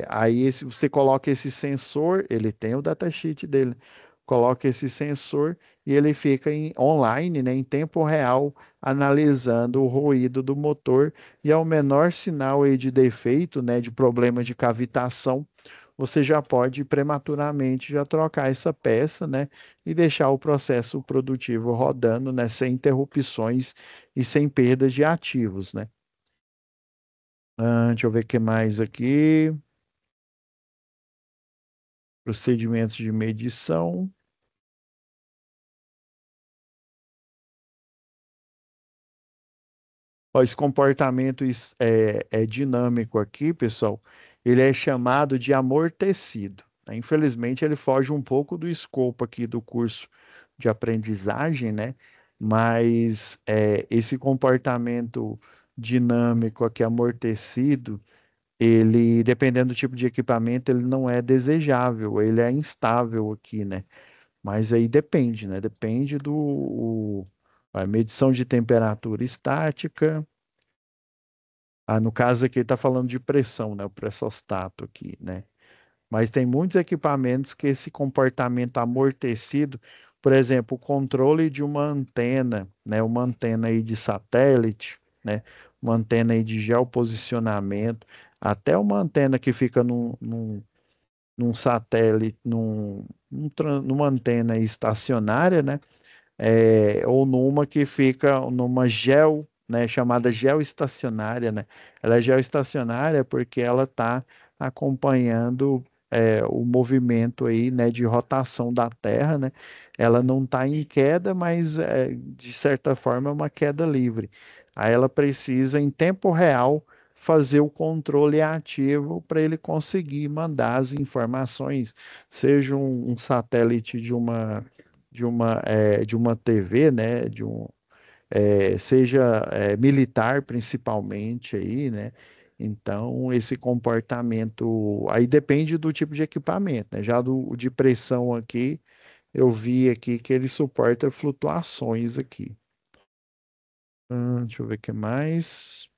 Aí você coloca esse sensor, ele tem o datasheet dele. coloca esse sensor e ele fica online, né, em tempo real, analisando o ruído do motor e ao menor sinal aí de defeito, né, de problema de cavitação, você já pode prematuramente já trocar essa peça, né, e deixar o processo produtivo rodando, né, sem interrupções e sem perdas de ativos, né? Deixa eu ver o que mais aqui. Procedimentos de medição. Ó, esse comportamento é dinâmico aqui, pessoal. Ele é chamado de amortecido, né? Infelizmente, ele foge um pouco do escopo aqui do curso de aprendizagem, né? Mas esse comportamento dinâmico aqui, amortecido, ele, dependendo do tipo de equipamento, ele não é desejável, ele é instável aqui, né? Mas aí depende, né? Depende a medição de temperatura estática. No caso aqui, ele está falando de pressão, né? O pressostato aqui, né? Mas tem muitos equipamentos que esse comportamento amortecido, por exemplo, o controle de uma antena, né? Uma antena aí de satélite, né? Uma antena aí de geoposicionamento, até uma antena que fica num satélite, numa antena estacionária, né? Ou numa que fica numa né, chamada geoestacionária, né? Ela é geoestacionária porque ela está acompanhando o movimento aí, né, de rotação da Terra, né? Ela não está em queda, mas de certa forma é uma queda livre. Aí ela precisa, em tempo real, fazer o controle ativo para ele conseguir mandar as informações, seja um satélite de uma TV, né, seja militar principalmente aí, né? Então, esse comportamento aí depende do tipo de equipamento, né? Já do de pressão aqui, eu vi aqui que ele suporta flutuações aqui. Deixa eu ver o que mais.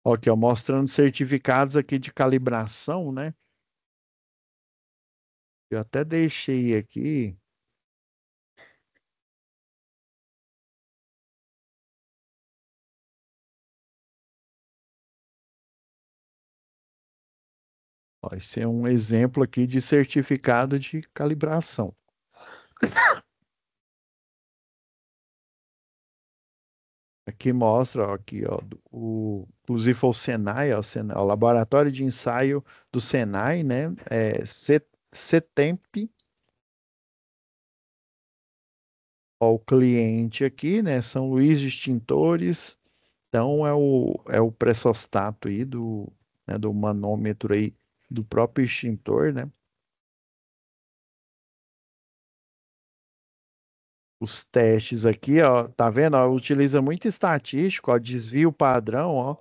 Ok, ó, mostrando certificados aqui de calibração, né? Eu até deixei aqui. Ó, esse é um exemplo aqui de certificado de calibração. Aqui mostra, ó, aqui, ó, inclusive foi o Senai, ó, o laboratório de ensaio do Senai, né? CETEMP, ó, o cliente aqui, né? São Luís Extintores. Então é o pressostato aí do manômetro aí do próprio extintor, né? Os testes aqui, ó, tá vendo? Ó, utiliza muito estatístico, ó, desvio padrão, ó.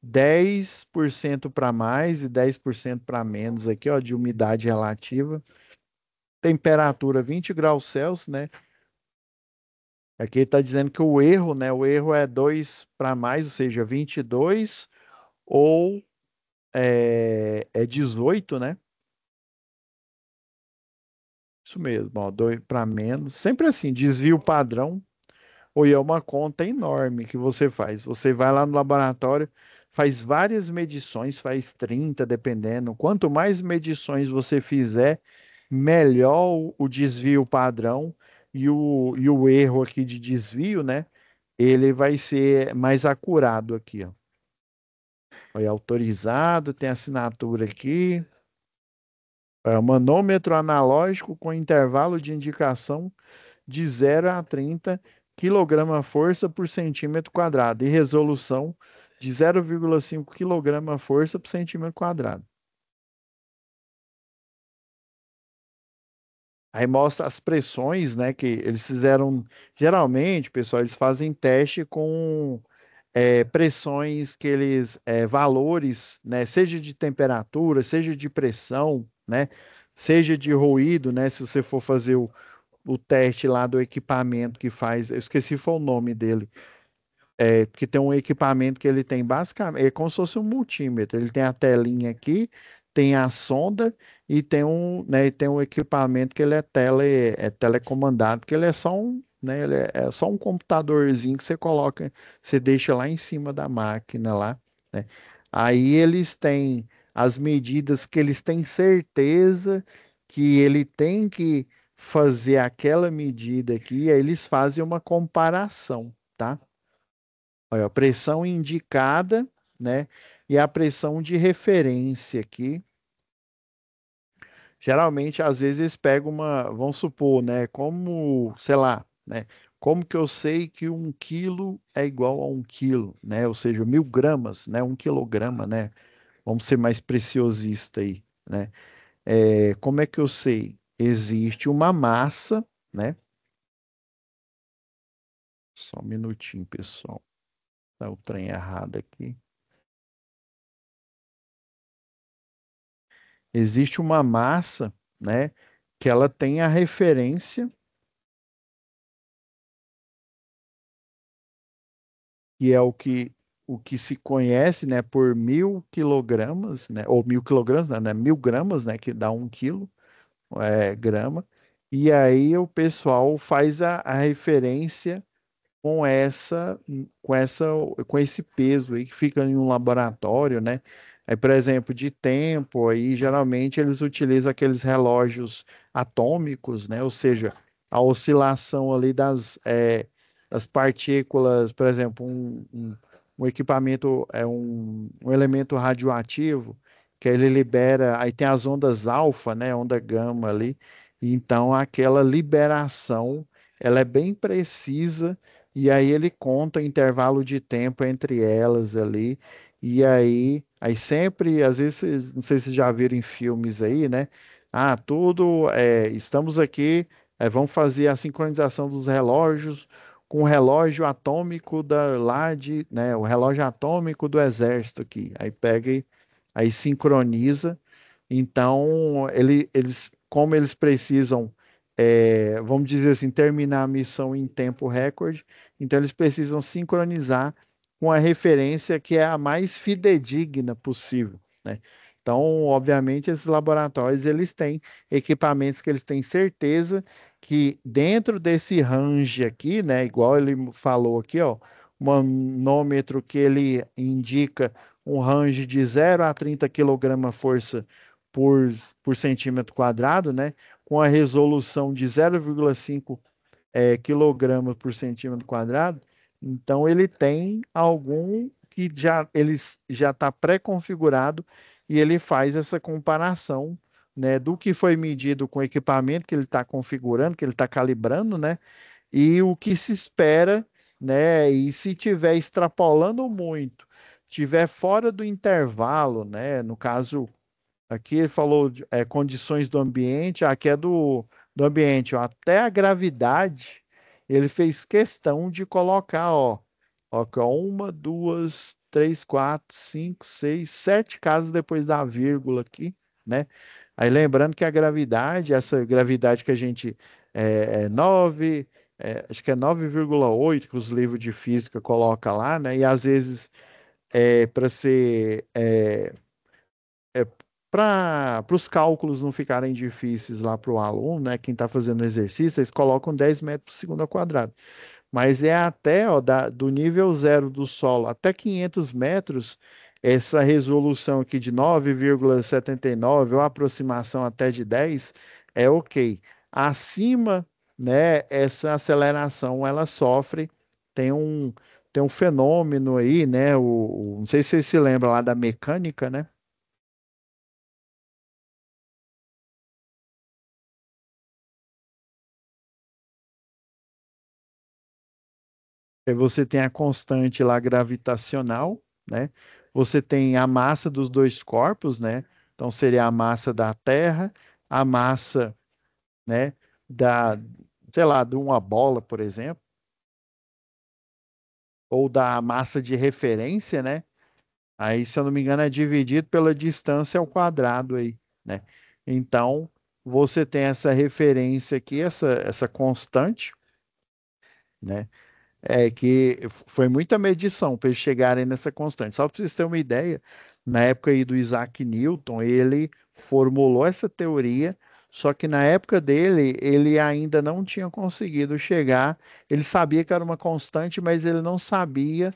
10% para mais e 10% para menos aqui, ó, de umidade relativa. Temperatura 20 graus Celsius, né? Aqui está dizendo que o erro, né? O erro é 2 para mais, ou seja, 22 ou é 18, né? Isso mesmo, ó, 2 para menos. Sempre assim, desvio padrão. Ou é uma conta enorme que você faz. Você vai lá no laboratório, faz várias medições, faz 30, dependendo. Quanto mais medições você fizer, melhor o desvio padrão e o erro aqui de desvio, né? Ele vai ser mais acurado aqui, ó. Olha, autorizado, tem assinatura aqui. Manômetro analógico com intervalo de indicação de 0 a 30 kg-força por centímetro quadrado e resolução de 0,5 kg-força por centímetro quadrado. Aí mostra as pressões, né, que eles fizeram. Geralmente, pessoal, eles fazem teste com pressões que eles, valores, né, seja de temperatura, seja de pressão, né, seja de ruído, né, se você for fazer o teste lá do equipamento que faz, eu esqueci foi o nome dele, porque tem um equipamento que ele tem basicamente, é como se fosse um multímetro. Ele tem a telinha aqui, tem a sonda e tem e tem um equipamento que ele é telecomandado, que ele é só é só um computadorzinho que você coloca, você deixa lá em cima da máquina lá, né? Aí eles têm as medidas que eles têm certeza que ele tem que fazer aquela medida aqui, aí eles fazem uma comparação, tá? Olha, a pressão indicada, né? E a pressão de referência aqui. Geralmente, às vezes, eles pegam vamos supor, né? Como, sei lá, né? Como que eu sei que 1 quilo é igual a 1 quilo, né? Ou seja, 1.000 gramas, né? 1 quilograma, né? Vamos ser mais preciosista aí, né? Como é que eu sei? Existe uma massa, né? Só um minutinho, pessoal. Tá o trem errado aqui. Existe uma massa, né, que ela tem a referência, que é o que se conhece, né, por 1.000 quilogramas, né, ou 1.000 quilogramas, né, 1.000 gramas, né, que dá 1 quilo, grama, e aí o pessoal faz a referência com com esse peso aí que fica em um laboratório, né? Aí, por exemplo, de tempo, aí geralmente eles utilizam aqueles relógios atômicos, né? Ou seja, a oscilação ali das partículas, por exemplo, um equipamento um elemento radioativo que ele libera, aí tem as ondas alfa, né? Onda gama ali. Então, aquela liberação, ela é bem precisa e aí ele conta o intervalo de tempo entre elas ali. E aí sempre, às vezes, não sei se vocês já viram em filmes aí, né? Ah, estamos aqui, vamos fazer a sincronização dos relógios com o relógio atômico né? O relógio atômico do exército aqui. Aí pega e aí sincroniza. Então, como eles precisam, vamos dizer assim, terminar a missão em tempo recorde, então eles precisam sincronizar com a referência que é a mais fidedigna possível, né? Então, obviamente, esses laboratórios eles têm equipamentos que eles têm certeza que dentro desse range aqui, né, igual ele falou aqui, ó, um manômetro que ele indica um range de 0 a 30 kg força por, por centímetro quadrado, né? Com a resolução de 0,5 quilogramas por centímetro quadrado. Então ele tem algum que já está pré-configurado e ele faz essa comparação, né, do que foi medido com o equipamento que ele está configurando, que ele está calibrando, né, e o que se espera, né, e se tiver extrapolando muito, tiver fora do intervalo, né, no caso aqui ele falou de condições do ambiente, aqui é do ambiente, ó, até a gravidade, ele fez questão de colocar, ó, que ó, uma, duas, três, quatro, cinco, seis, 7 casas depois da vírgula aqui, né? Aí lembrando que a gravidade, essa gravidade que a gente é 9, acho que é 9,8 que os livros de física colocam lá, né? E às vezes para ser para os cálculos não ficarem difíceis lá para o aluno, né? Quem está fazendo o exercício, eles colocam 10 metros por segundo ao quadrado. Mas é até, ó, do nível zero do solo até 500 metros, essa resolução aqui de 9,79 ou aproximação até de 10 é ok. Acima, né, essa aceleração ela sofre, tem um, tem um fenômeno aí, né? Não sei se você se lembra lá da mecânica, né? Aí você tem a constante lá gravitacional, né? Você tem a massa dos dois corpos, né? Então seria a massa da Terra, a massa, né, da, sei lá, de uma bola, por exemplo, ou da massa de referência, né? Aí, se eu não me engano, é dividido pela distância ao quadrado aí, né? Então, você tem essa referência aqui, essa constante, né? É que foi muita medição para eles chegarem nessa constante. Só para vocês terem uma ideia, na época aí do Isaac Newton, ele formulou essa teoria, só que na época dele, ele ainda não tinha conseguido chegar. Ele sabia que era uma constante, mas ele não sabia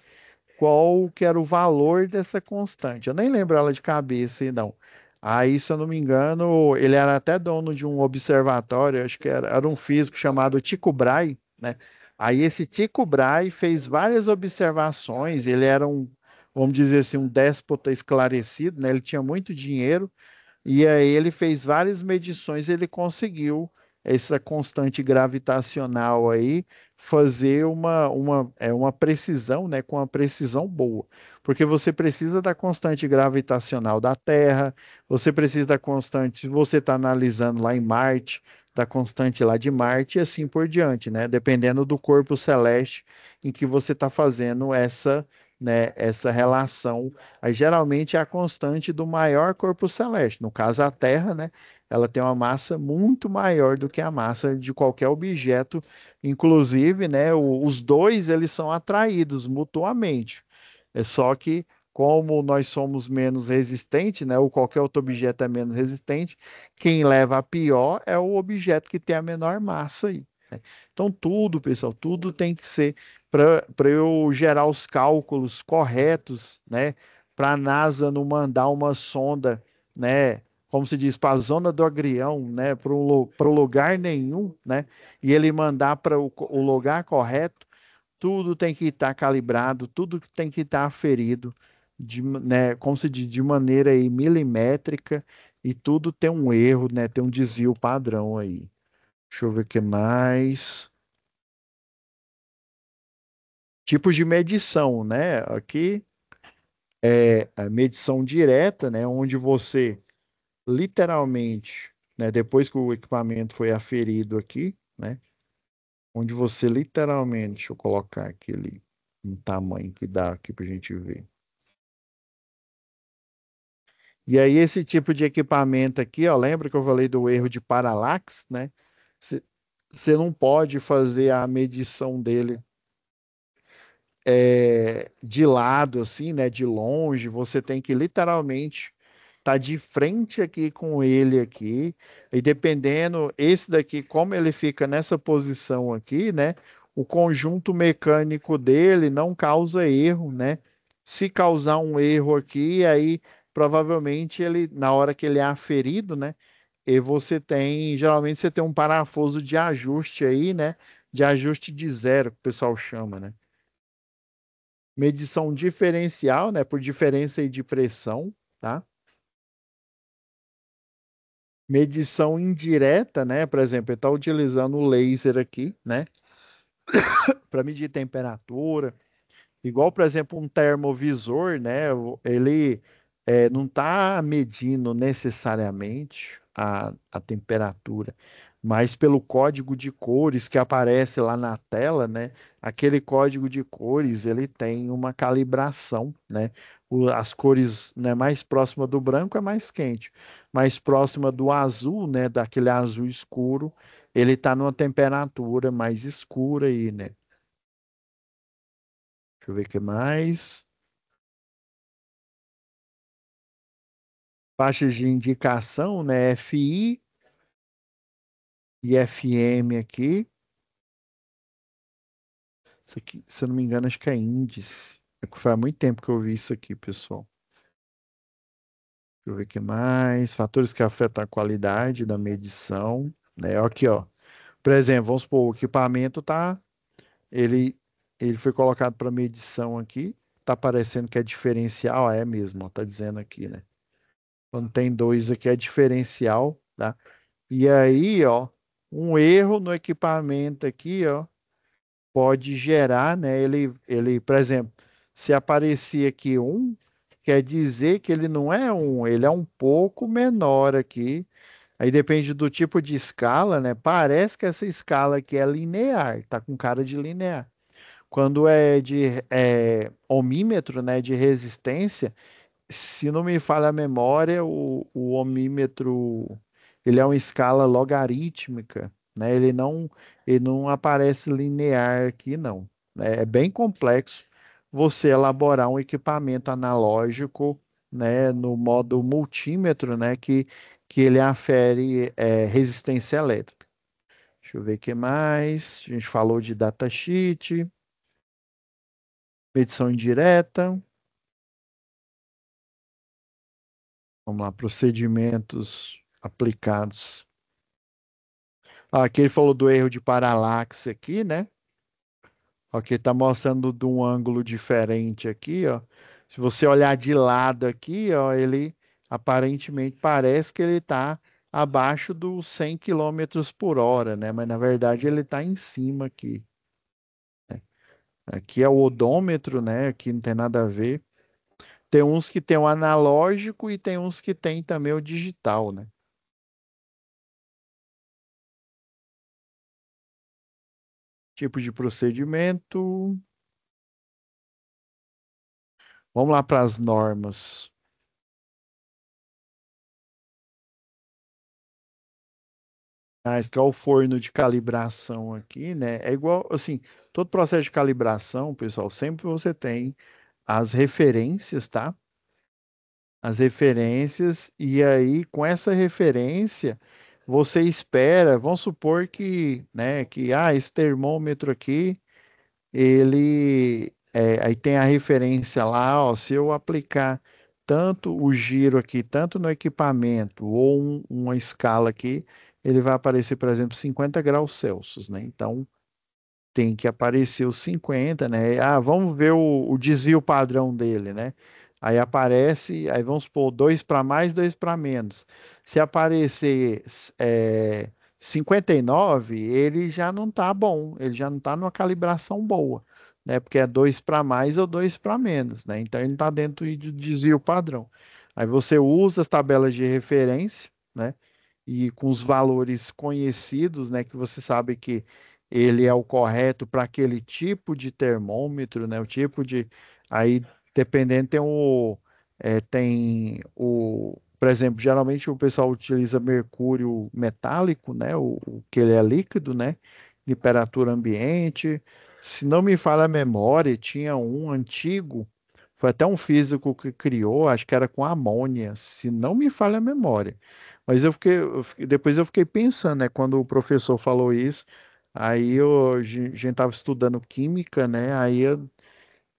qual que era o valor dessa constante. Eu nem lembro ela de cabeça, não. Aí, se eu não me engano, ele era até dono de um observatório, acho que era um físico chamado Tycho Brahe, né? Aí esse Tycho Brahe fez várias observações, ele era um, vamos dizer assim, um déspota esclarecido, né? Ele tinha muito dinheiro, e aí ele fez várias medições, ele conseguiu essa constante gravitacional aí fazer uma precisão, né, com uma precisão boa. Porque você precisa da constante gravitacional da Terra, você precisa da constante, se você está analisando lá em Marte, da constante lá de Marte e assim por diante, né? Dependendo do corpo celeste em que você está fazendo essa, né, essa relação. Aí geralmente é a constante do maior corpo celeste. No caso, a Terra, né? Ela tem uma massa muito maior do que a massa de qualquer objeto. Inclusive, né? Os dois eles são atraídos mutuamente. É só que como nós somos menos resistentes, né? Ou qualquer outro objeto é menos resistente, quem leva a pior é o objeto que tem a menor massa aí, né? Então tudo, pessoal, tudo tem que ser para eu gerar os cálculos corretos, né? Para a NASA não mandar uma sonda, né? Como se diz, para a zona do agrião, né? Para um lugar nenhum, né? E ele mandar para o lugar correto, tudo tem que estar calibrado, tudo tem que estar aferido, né? Como se diz, de maneira aí milimétrica, e tudo tem um erro, né? Tem um desvio padrão aí. Deixa eu ver o que mais. Tipos de medição, né? Aqui é a medição direta, né? Onde você literalmente, né? Depois que o equipamento foi aferido aqui, né? Onde você literalmente, deixa eu colocar aquele um tamanho que dá aqui para a gente ver. E aí esse tipo de equipamento aqui, ó, lembra que eu falei do erro de paralaxe, né? Você não pode fazer a medição dele de lado, assim, né, de longe, você tem que literalmente estar de frente aqui com ele aqui, e dependendo, esse daqui, como ele fica nessa posição aqui, né, o conjunto mecânico dele não causa erro, né? Se causar um erro aqui, aí provavelmente ele, na hora que ele é aferido, né, e você tem, geralmente você tem um parafuso de ajuste aí, né, de ajuste de zero, que o pessoal chama, né? Medição diferencial, né, por diferença aí de pressão, tá? Medição indireta, né, por exemplo, ele está utilizando o laser aqui, né, para medir temperatura. Igual, por exemplo, um termovisor, né? Ele não está medindo necessariamente a temperatura, mas pelo código de cores que aparece lá na tela, né? Aquele código de cores, ele tem uma calibração, né? As cores, né, mais próxima do branco é mais quente, mais próxima do azul, né? Daquele azul escuro, ele está numa temperatura mais escura aí, né? Deixa eu ver o que mais. Faixas de indicação, né? FI e FM aqui. Isso aqui, se eu não me engano, acho que é índice. É que faz muito tempo que eu vi isso aqui, pessoal. Deixa eu ver o que mais. Fatores que afetam a qualidade da medição, né? Aqui, ó. Por exemplo, vamos supor, o equipamento tá, ele, ele foi colocado para medição aqui. Tá parecendo que é diferencial, é mesmo, ó, tá dizendo aqui, né? Quando tem dois aqui é diferencial, tá? E aí, ó, um erro no equipamento aqui, ó, pode gerar, né? Por exemplo, se aparecer aqui um, quer dizer que ele não é um, ele é um pouco menor aqui. Aí depende do tipo de escala, né? Parece que essa escala aqui é linear, tá com cara de linear. Quando é de ohmímetro, né, de resistência, se não me falha a memória, o ohmímetro ele é uma escala logarítmica, né? Ele não aparece linear aqui, não. É bem complexo você elaborar um equipamento analógico, né, no modo multímetro, né, que ele afere resistência elétrica. Deixa eu ver o que mais. A gente falou de datasheet, medição indireta. Vamos lá, procedimentos aplicados. Ah, aqui ele falou do erro de paralaxe aqui, né? Aqui está mostrando de um ângulo diferente aqui, ó. Se você olhar de lado aqui, ó, ele aparentemente parece que ele está abaixo dos 100 quilômetros por hora, né? Mas na verdade ele está em cima aqui. Aqui é o odômetro, né? Aqui não tem nada a ver. Tem uns que tem o analógico e tem uns que tem também o digital, né? Tipo de procedimento. Vamos lá para as normas. Ah, esse que é o forno de calibração aqui, né? É igual, assim, todo processo de calibração, pessoal, sempre você tem as referências, tá? As referências, e aí com essa referência, você espera, vamos supor que, né, esse termômetro aqui aí tem a referência lá, ó, se eu aplicar tanto o giro aqui, tanto no equipamento ou uma escala aqui, ele vai aparecer, por exemplo, 50 graus Celsius, né? Então, tem que aparecer os 50, né? Ah, vamos ver o desvio padrão dele, né? Aí aparece, aí vamos supor, dois para mais, dois para menos. Se aparecer 59, ele já não está bom, ele já não está numa calibração boa, né? Porque é dois para mais ou dois para menos, né? Então ele não está dentro de desvio padrão. Aí você usa as tabelas de referência, né? E com os valores conhecidos, né? Que você sabe que ele é o correto para aquele tipo de termômetro, né? O tipo de. Aí, dependendo, por exemplo, geralmente o pessoal utiliza mercúrio metálico, né? O que ele é líquido, né? Temperatura ambiente. Se não me falha a memória, tinha um antigo, foi até um físico que criou, acho que era com amônia, se não me falha a memória. Mas depois eu fiquei pensando, né? Quando o professor falou isso. A gente estava estudando química, né?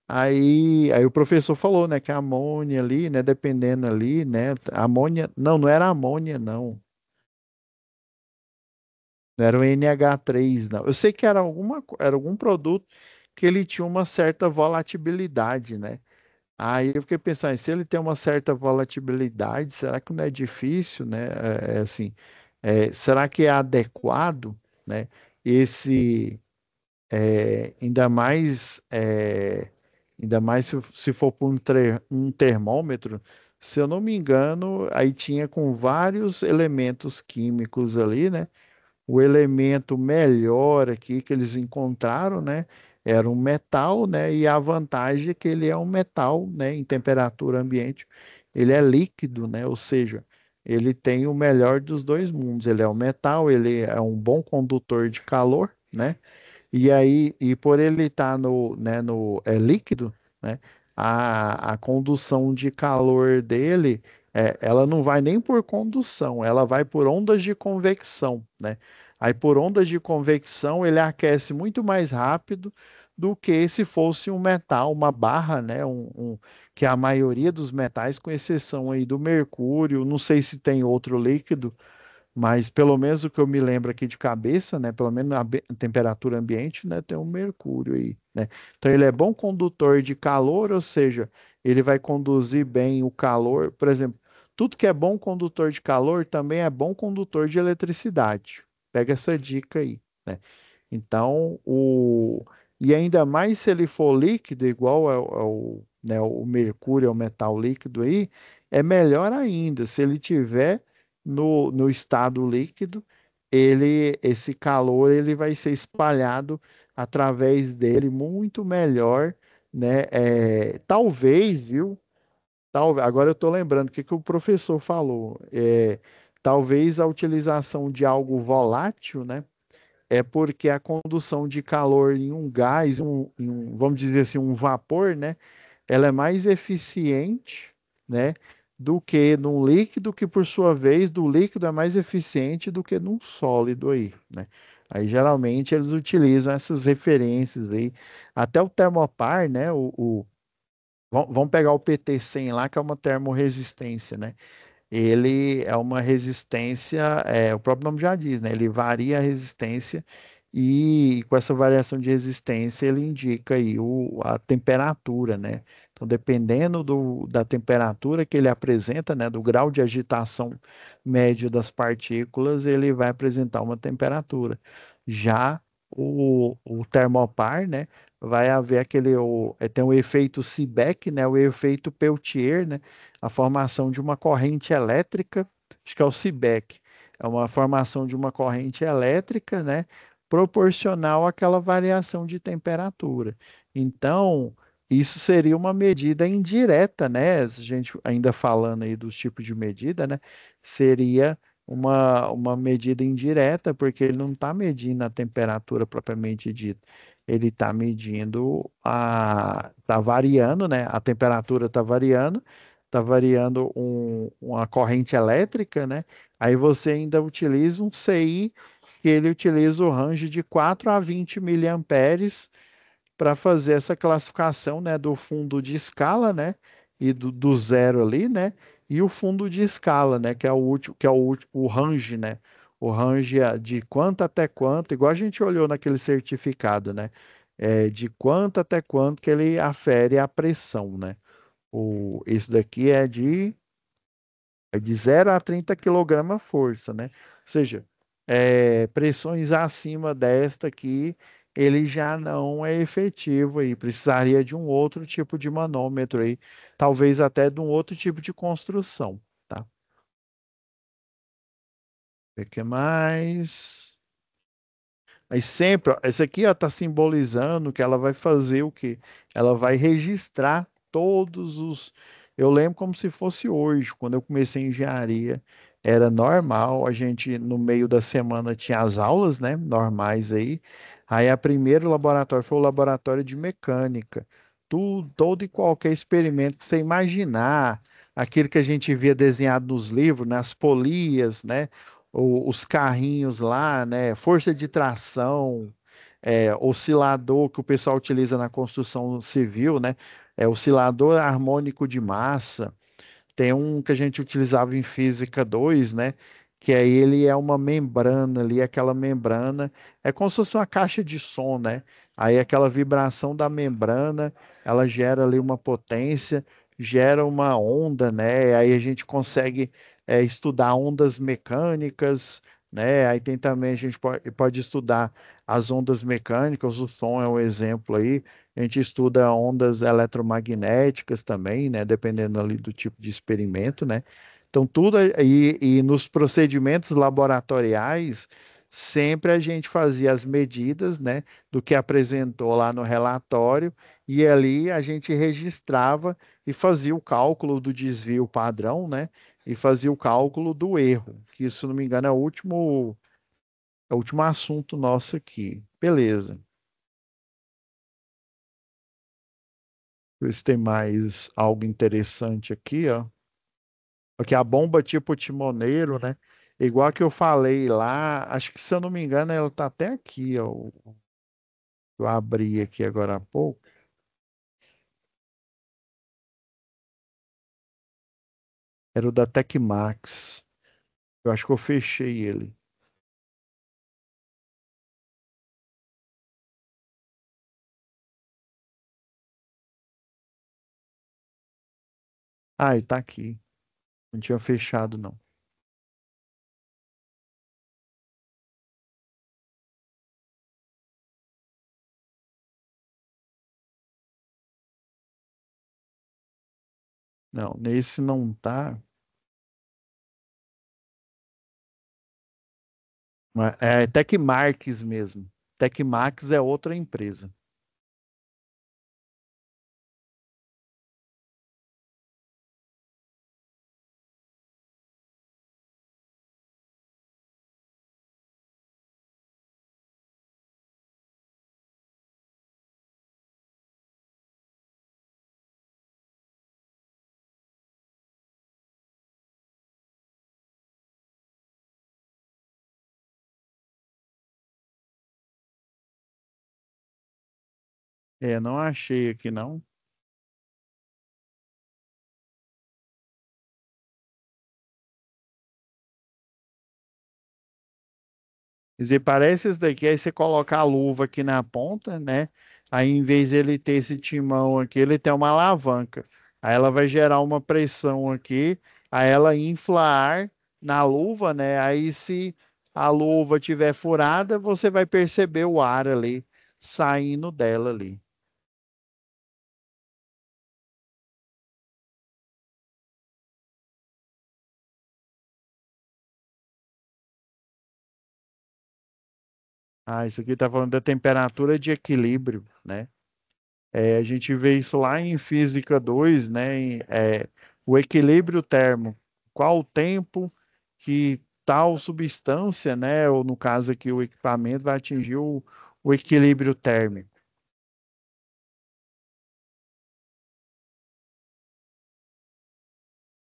Aí o professor falou, né, que a amônia ali, né, dependendo ali, né, amônia, não era amônia, não. Não era o NH3, não. Eu sei que era algum produto que ele tinha uma certa volatilidade, né? Aí eu fiquei pensando, se ele tem uma certa volatilidade, será que não é difícil, né? Assim, será que é adequado, né? Esse ainda mais se for por um termômetro, se eu não me engano, aí tinha com vários elementos químicos ali, né? O elemento melhor aqui que eles encontraram, né? Era um metal, né? E a vantagem é que ele é um metal, né? Em temperatura ambiente, ele é líquido, né? Ou seja, ele tem o melhor dos dois mundos. Ele é um metal, ele é um bom condutor de calor, né? E aí, e por ele estar no líquido, né? A condução de calor dele, ela não vai nem por condução, ela vai por ondas de convecção, né? Aí por ondas de convecção ele aquece muito mais rápido do que se fosse um metal, uma barra, né? Que a maioria dos metais, com exceção aí do mercúrio, não sei se tem outro líquido, mas pelo menos o que eu me lembro aqui de cabeça, né? Pelo menos na temperatura ambiente, né? Tem um mercúrio aí, né? Então ele é bom condutor de calor, ou seja, ele vai conduzir bem o calor. Por exemplo, tudo que é bom condutor de calor também é bom condutor de eletricidade. Pega essa dica aí, né? Então, e ainda mais se ele for líquido, igual né, o mercúrio é o metal líquido aí, é melhor ainda. Se ele tiver no estado líquido, esse calor ele vai ser espalhado através dele muito melhor, né? Talvez, viu? Agora eu estou lembrando o que que o professor falou. Talvez a utilização de algo volátil, né? É porque a condução de calor em um gás, vamos dizer assim, um vapor, né? Ela é mais eficiente, né? Do que num líquido, que por sua vez, do líquido é mais eficiente do que num sólido aí, né? Aí geralmente eles utilizam essas referências aí. Até o termopar, né? Vamos pegar o PT100 lá, que é uma termorresistência, né? Ele é uma resistência, o próprio nome já diz, né? Ele varia a resistência e com essa variação de resistência ele indica aí a temperatura, né? Então, dependendo da temperatura que ele apresenta, né? Do grau de agitação médio das partículas, ele vai apresentar uma temperatura. Já o termopar, né? Vai haver tem o efeito Seebeck, né? O efeito Peltier, né? A formação de uma corrente elétrica, acho que é o Seebeck, é uma formação de uma corrente elétrica, né, proporcional àquela variação de temperatura. Então, isso seria uma medida indireta, né? A gente ainda falando aí dos tipos de medida, né? Seria uma medida indireta, porque ele não está medindo a temperatura propriamente dita. Ele está medindo está variando, né? A temperatura está variando uma corrente elétrica, né? Aí você ainda utiliza um CI, que ele utiliza o range de 4 a 20 miliamperes para fazer essa classificação, né, do fundo de escala, né, e do zero ali, né, e o fundo de escala, né, que é o último, o range, né, o range de quanto até quanto, igual a gente olhou naquele certificado, né, de quanto até quanto que ele afere a pressão, né. Esse daqui é de 0 a 30 kg força, né? Ou seja, pressões acima desta aqui, ele já não é efetivo aí. Precisaria de um outro tipo de manômetro aí, talvez até de um outro tipo de construção, tá? O que mais? Mas sempre, ó, essa aqui está simbolizando que ela vai fazer o quê? Ela vai registrar todos os. Eu lembro como se fosse hoje, quando eu comecei em engenharia, era normal, a gente no meio da semana tinha as aulas, né, normais aí. Aí a primeiro laboratório foi o laboratório de mecânica. Todo e qualquer experimento que você imaginar, aquele que a gente via desenhado nos livros, nas polias, né? Os carrinhos lá, né? Força de tração, oscilador que o pessoal utiliza na construção civil, né? Oscilador harmônico de massa. Tem um que a gente utilizava em física 2, né? Que aí ele é uma membrana ali, aquela membrana é como se fosse uma caixa de som, né? Aí aquela vibração da membrana, ela gera ali uma potência, gera uma onda, né? Aí a gente consegue estudar ondas mecânicas, né? Aí tem também, a gente pode estudar as ondas mecânicas, o som é um exemplo aí. A gente estuda ondas eletromagnéticas também, né? Dependendo ali do tipo de experimento, né? Então, tudo e nos procedimentos laboratoriais, sempre a gente fazia as medidas, né? Do que apresentou lá no relatório, e ali a gente registrava e fazia o cálculo do desvio padrão, né? E fazia o cálculo do erro, que, se não me engano, é o último assunto nosso aqui. Beleza. Ver se tem mais algo interessante aqui, ó. Porque a bomba tipo timoneiro, né? Igual que eu falei lá, acho que, se eu não me engano, ela tá até aqui, ó. Eu abri aqui agora há pouco. Era o da Tecmax. Eu acho que eu fechei ele. Ah, ele tá aqui. Não tinha fechado, não. Não, nesse não tá. Mas é Tecmarx mesmo. Tecmax é outra empresa. É, não achei aqui não. Quer dizer, parece esse daqui, aí você coloca a luva aqui na ponta, né? Aí em vez de ele ter esse timão aqui, ele tem uma alavanca. Aí ela vai gerar uma pressão aqui, aí ela infla ar na luva, né? Aí se a luva tiver furada, você vai perceber o ar ali saindo dela ali. Ah, isso aqui está falando da temperatura de equilíbrio, né? É, a gente vê isso lá em Física 2, né? O equilíbrio termo. Qual o tempo que tal substância, né? Ou no caso aqui, o equipamento vai atingir o equilíbrio térmico.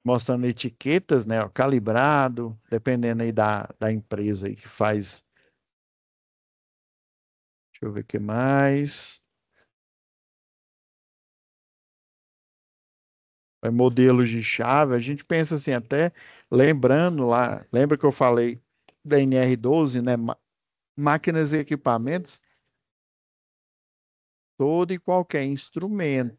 Mostrando etiquetas, né? Ó, calibrado, dependendo aí da empresa aí que faz. Deixa eu ver o que mais. Modelos de chave, a gente pensa assim, até lembrando lá, lembra que eu falei da NR12, né? Máquinas e equipamentos, todo e qualquer instrumento,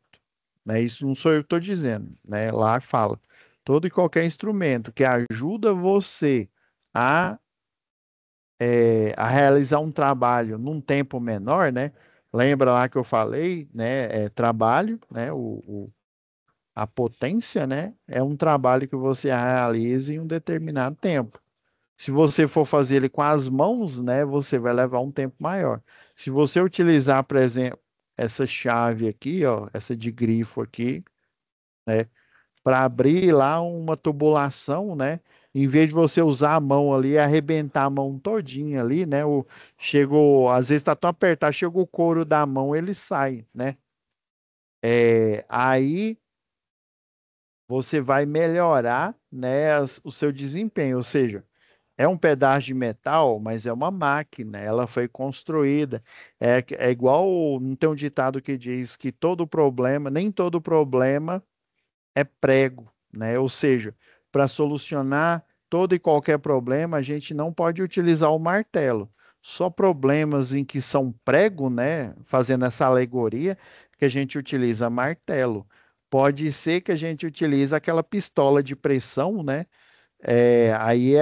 né? Isso não sou eu que estou dizendo, né? Lá fala, todo e qualquer instrumento que ajuda você a, a realizar um trabalho num tempo menor, né? Lembra lá que eu falei, né? Trabalho, né? A potência, né? É um trabalho que você realiza em um determinado tempo. Se você for fazer ele com as mãos, né, você vai levar um tempo maior. Se você utilizar, por exemplo, essa chave aqui, ó, essa de grifo aqui, né, para abrir lá uma tubulação, né, em vez de você usar a mão ali, e arrebentar a mão todinha ali, né, chegou, às vezes está tão apertado, chegou o couro da mão, ele sai, né? Aí você vai melhorar, né, o seu desempenho, ou seja, é um pedaço de metal, mas é uma máquina, ela foi construída. É igual, não tem um ditado que diz que todo problema, nem todo problema é prego, né? Ou seja, para solucionar todo e qualquer problema, a gente não pode utilizar o martelo. Só problemas em que são prego, né? Fazendo essa alegoria, que a gente utiliza martelo. Pode ser que a gente utilize aquela pistola de pressão, né? Aí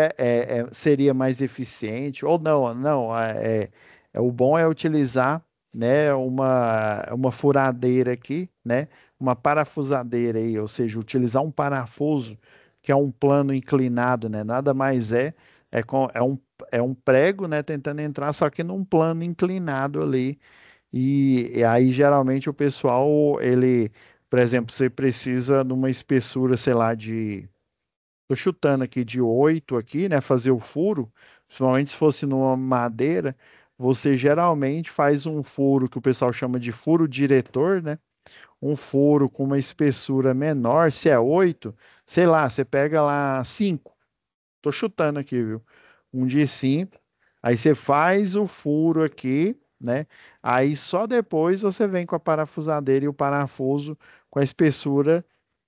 seria mais eficiente, ou não, não, o bom é utilizar, né, uma furadeira aqui, né, uma parafusadeira aí, ou seja, utilizar um parafuso que é um plano inclinado, né, nada mais é um prego, né, tentando entrar, só que num plano inclinado ali, e aí geralmente o pessoal, ele, por exemplo, você precisa de uma espessura, sei lá, tô chutando aqui de 8 aqui, né? Fazer o furo, principalmente se fosse numa madeira, você geralmente faz um furo que o pessoal chama de furo diretor, né? Um furo com uma espessura menor, se é 8, sei lá, você pega lá 5. Tô chutando aqui, viu? Um de 5. Aí você faz o furo aqui, né? Aí só depois você vem com a parafusadeira e o parafuso com a espessura,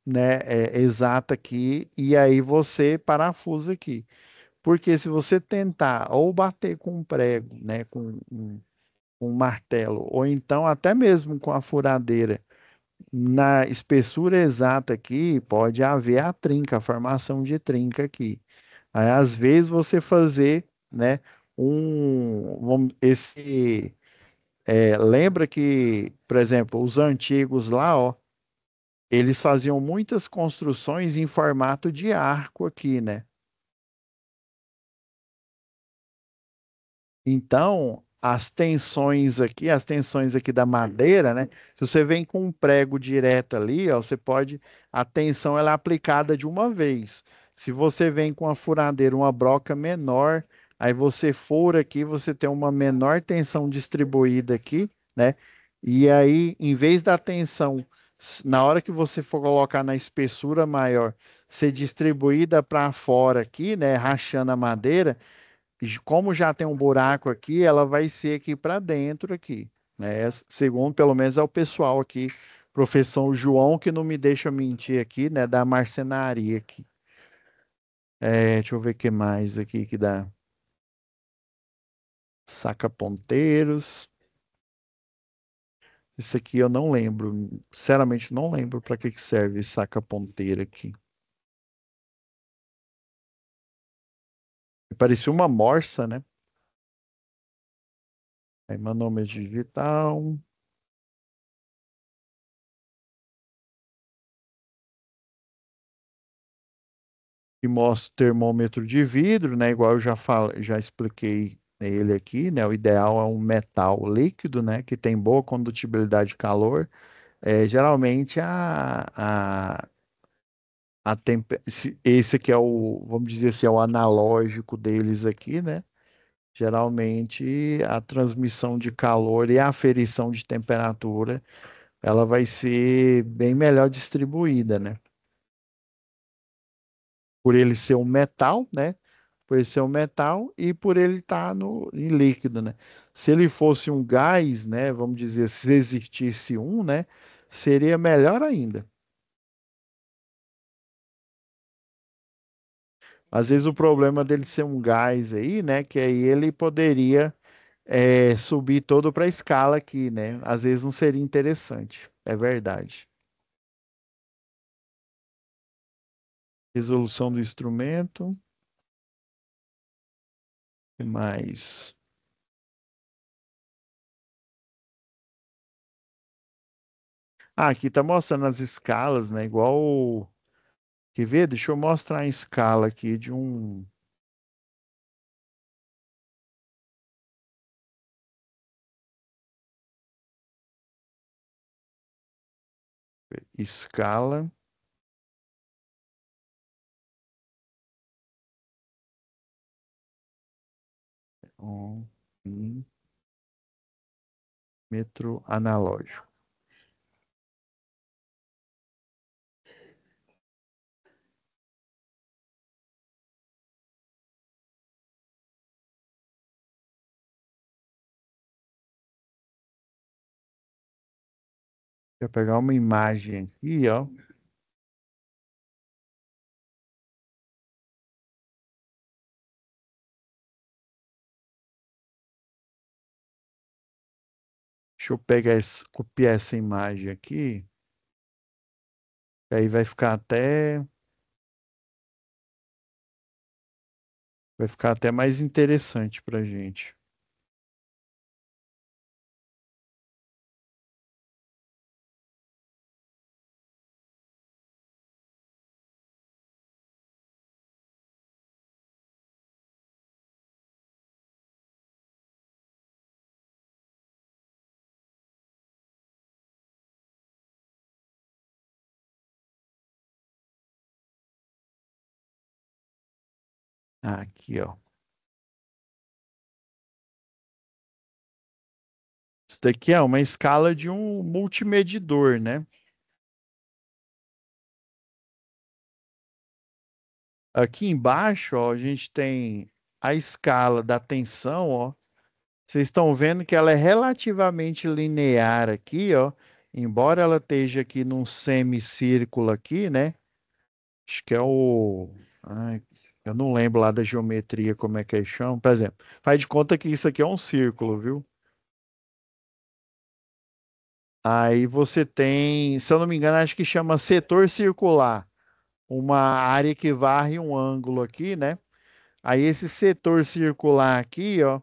né, exata aqui. E aí você parafusa aqui. Porque se você tentar ou bater com um prego, né, com um martelo, ou então até mesmo com a furadeira na espessura exata aqui, pode haver a trinca, a formação de trinca aqui. Aí, às vezes você fazer, né, lembra que, por exemplo, os antigos lá, ó, eles faziam muitas construções em formato de arco aqui, né? Então, as tensões aqui da madeira, né? Se você vem com um prego direto ali, ó, a tensão ela é aplicada de uma vez. Se você vem com a furadeira, uma broca menor, aí você fura aqui, você tem uma menor tensão distribuída aqui, né? E aí, em vez da tensão, na hora que você for colocar na espessura maior, ser distribuída para fora aqui, né? Rachando a madeira como já tem um buraco aqui, ela vai ser aqui para dentro aqui. né? Segundo, pelo menos, é o pessoal aqui, professor João, que não me deixa mentir aqui, né? Da marcenaria aqui. Deixa eu ver o que mais aqui que dá. Saca-ponteiros. Isso aqui eu não lembro. Sinceramente, não lembro para que que serve esse saca-ponteiro aqui. Parecia uma morsa, né? Aí, manômetro digital. Que mostra o termômetro de vidro, né? Igual eu já expliquei ele aqui, né? O ideal é um metal líquido, né? Que tem boa condutibilidade de calor. Geralmente esse aqui é o, vamos dizer assim, é o analógico deles aqui, né? Geralmente a transmissão de calor e a aferição de temperatura, ela vai ser bem melhor distribuída, né? Por ele ser um metal, né? Por ele ser um metal e por ele estar no, em líquido, né? Se ele fosse um gás, né? Vamos dizer, se existisse um, né? Seria melhor ainda. Às vezes o problema dele ser um gás aí, né? Que aí ele poderia subir todo para a escala aqui, né? Às vezes não seria interessante. É verdade. Resolução do instrumento. O que mais? Ah, aqui tá mostrando as escalas, né? Igual. Quer ver? Deixa eu mostrar a escala aqui de um. Escala. Um metro analógico. Vou pegar uma imagem aqui, ó. Deixa eu pegar copiar essa imagem aqui. Aí vai ficar até mais interessante para gente. Aqui, ó. Isso daqui é uma escala de um multimedidor, né? Aqui embaixo, ó, a gente tem a escala da tensão, ó. Vocês estão vendo que ela é relativamente linear aqui, ó. Embora ela esteja aqui num semicírculo aqui, né? Acho que é o. Ai, eu não lembro lá da geometria como é que é chama. Por exemplo, faz de conta que isso aqui é um círculo, viu? Aí você tem, se eu não me engano, acho que chama setor circular, uma área que varre um ângulo aqui, né? Aí esse setor circular aqui, ó,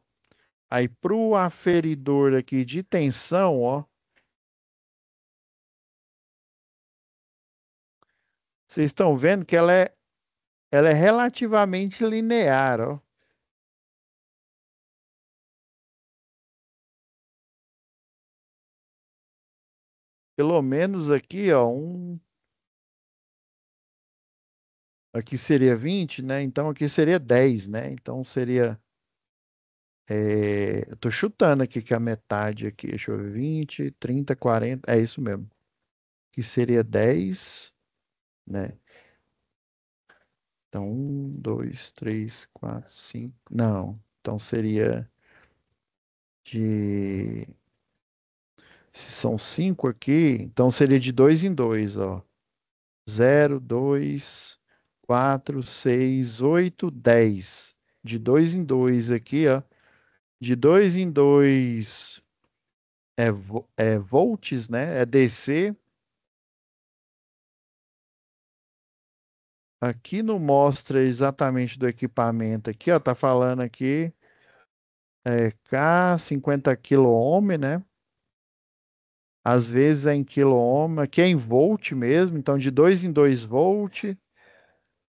aí para o aferidor aqui de tensão, ó, vocês estão vendo que ela é relativamente linear, ó. Pelo menos aqui, ó, aqui seria 20, né? Então aqui seria 10, né? Então seria, eu tô chutando aqui que a metade aqui, deixa eu ver, 20, 30, 40, é isso mesmo. Que seria 10, né? Então, 1, 2, 3, 4, 5. Não. Então seria de. Se são cinco aqui, então seria de dois em dois, ó. Zero, dois, quatro, seis, oito, 10. De dois em dois aqui, ó. De dois em dois é volts, né? É DC. Aqui não mostra exatamente do equipamento aqui, ó. Tá falando aqui K 50 kilo-ohm, né? Às vezes é em quilo-ohm, aqui é em volt mesmo, então de 2 em 2 volt.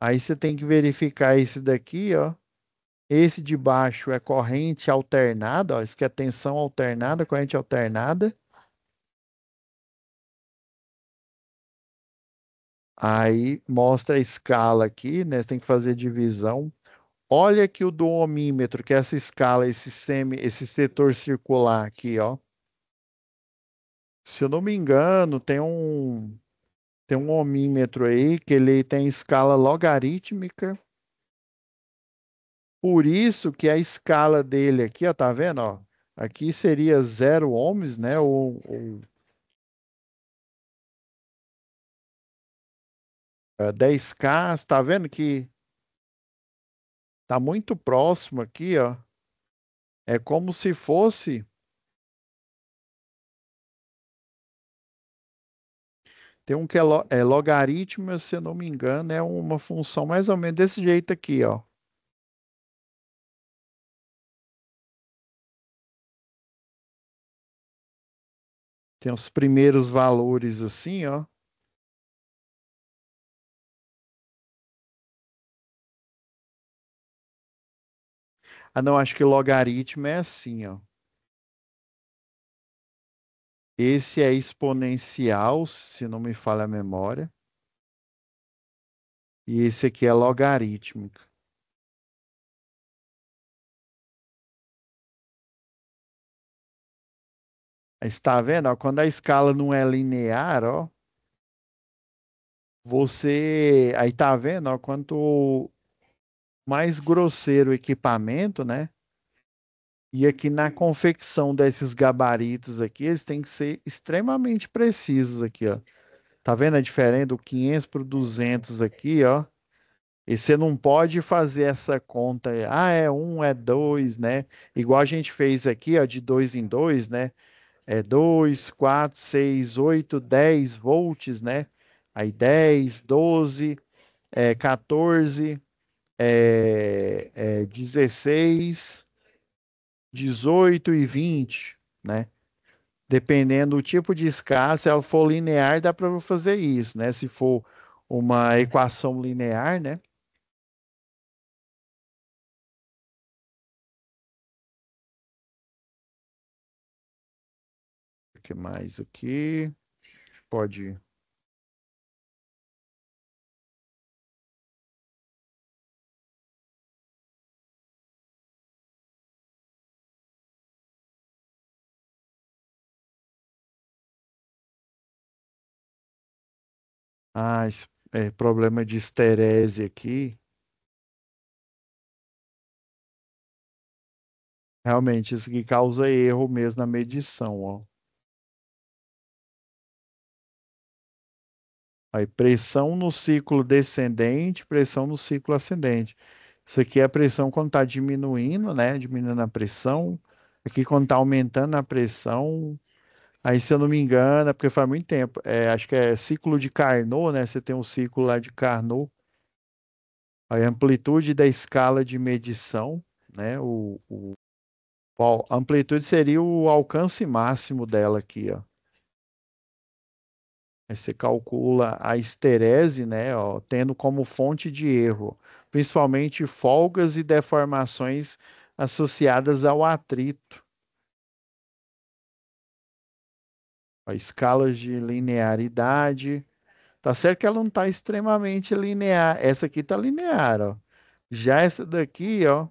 Aí você tem que verificar esse daqui, ó. Esse de baixo é corrente alternada, ó. Isso aqui é tensão alternada, corrente alternada. Aí mostra a escala aqui, né? Você tem que fazer divisão. Olha aqui o do ohmímetro, que é essa escala, esse setor circular aqui, ó. Se eu não me engano, tem um ohmímetro aí que ele tem escala logarítmica. Por isso que a escala dele aqui, ó, tá vendo, ó? Aqui seria 0 ohms, né? Ou 10K, tá vendo que tá muito próximo aqui, ó. É como se fosse. Tem um que é logaritmo, se eu não me engano, é uma função mais ou menos desse jeito aqui, ó. Tem os primeiros valores assim, ó. Ah, não, acho que logaritmo é assim, ó. Esse é exponencial, se não me falha a memória, e esse aqui é logarítmico. Aí está vendo, ó, quando a escala não é linear, ó, aí tá vendo, ó, quanto mais grosseiro o equipamento, né? E aqui na confecção desses gabaritos aqui, eles têm que ser extremamente precisos aqui, ó. Tá vendo a diferença do 500 para o 200 aqui, ó? E você não pode fazer essa conta, é um, é dois, né? Igual a gente fez aqui, ó, de dois em dois, né? É 2, 4, 6, 8, 10 volts, né? Aí 10, 12, 14, 16, 18 e 20, né? Dependendo do tipo de escala, se ela for linear, dá para fazer isso, né? Se for uma equação linear, né? O que mais aqui? Pode. Esse problema de esterese aqui. Realmente, isso que causa erro mesmo na medição, ó. Aí, pressão no ciclo descendente, pressão no ciclo ascendente. Isso aqui é a pressão quando está diminuindo, né? Diminuindo a pressão. Aqui quando está aumentando a pressão. Aí, se eu não me engano, é porque faz muito tempo. Acho que é ciclo de Carnot, né? Você tem um ciclo lá de Carnot. Aí, a amplitude da escala de medição, né? A amplitude seria o alcance máximo dela aqui, ó. Aí você calcula a esterese, né, ó, tendo como fonte de erro, principalmente folgas e deformações associadas ao atrito. A escalas de linearidade. Tá certo que ela não está extremamente linear. Essa aqui está linear, ó. Já essa daqui, ó,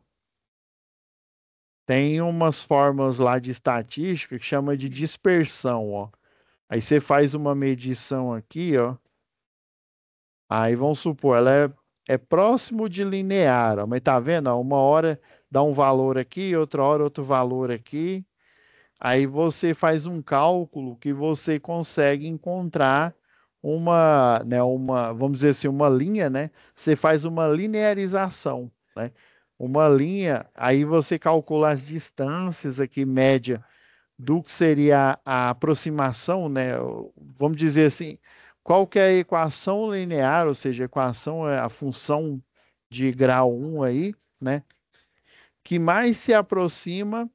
tem umas formas lá de estatística que chama de dispersão, ó. Aí você faz uma medição aqui, ó. Aí vamos supor, ela é próximo de linear, ó, mas tá vendo? Ó, uma hora dá um valor aqui, outra hora outro valor aqui. aí você faz um cálculo que você consegue encontrar vamos dizer assim, uma linha, né? Você faz uma linearização, né? Uma linha, aí você calcula as distâncias aqui, média, do que seria a aproximação, né? Vamos dizer assim, qual que é a equação linear, ou seja, a equação é a função de grau um aí, né? Que mais se aproxima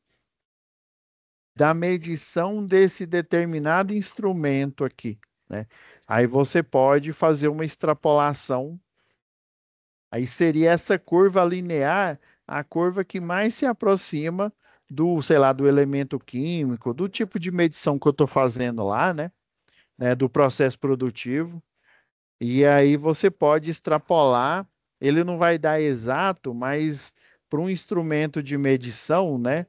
da medição desse determinado instrumento aqui, né? Aí você pode fazer uma extrapolação. Aí seria essa curva linear, a curva que mais se aproxima do, sei lá, do elemento químico, do tipo de medição que eu estou fazendo lá, né? Do processo produtivo. E aí você pode extrapolar, ele não vai dar exato, mas para um instrumento de medição, né,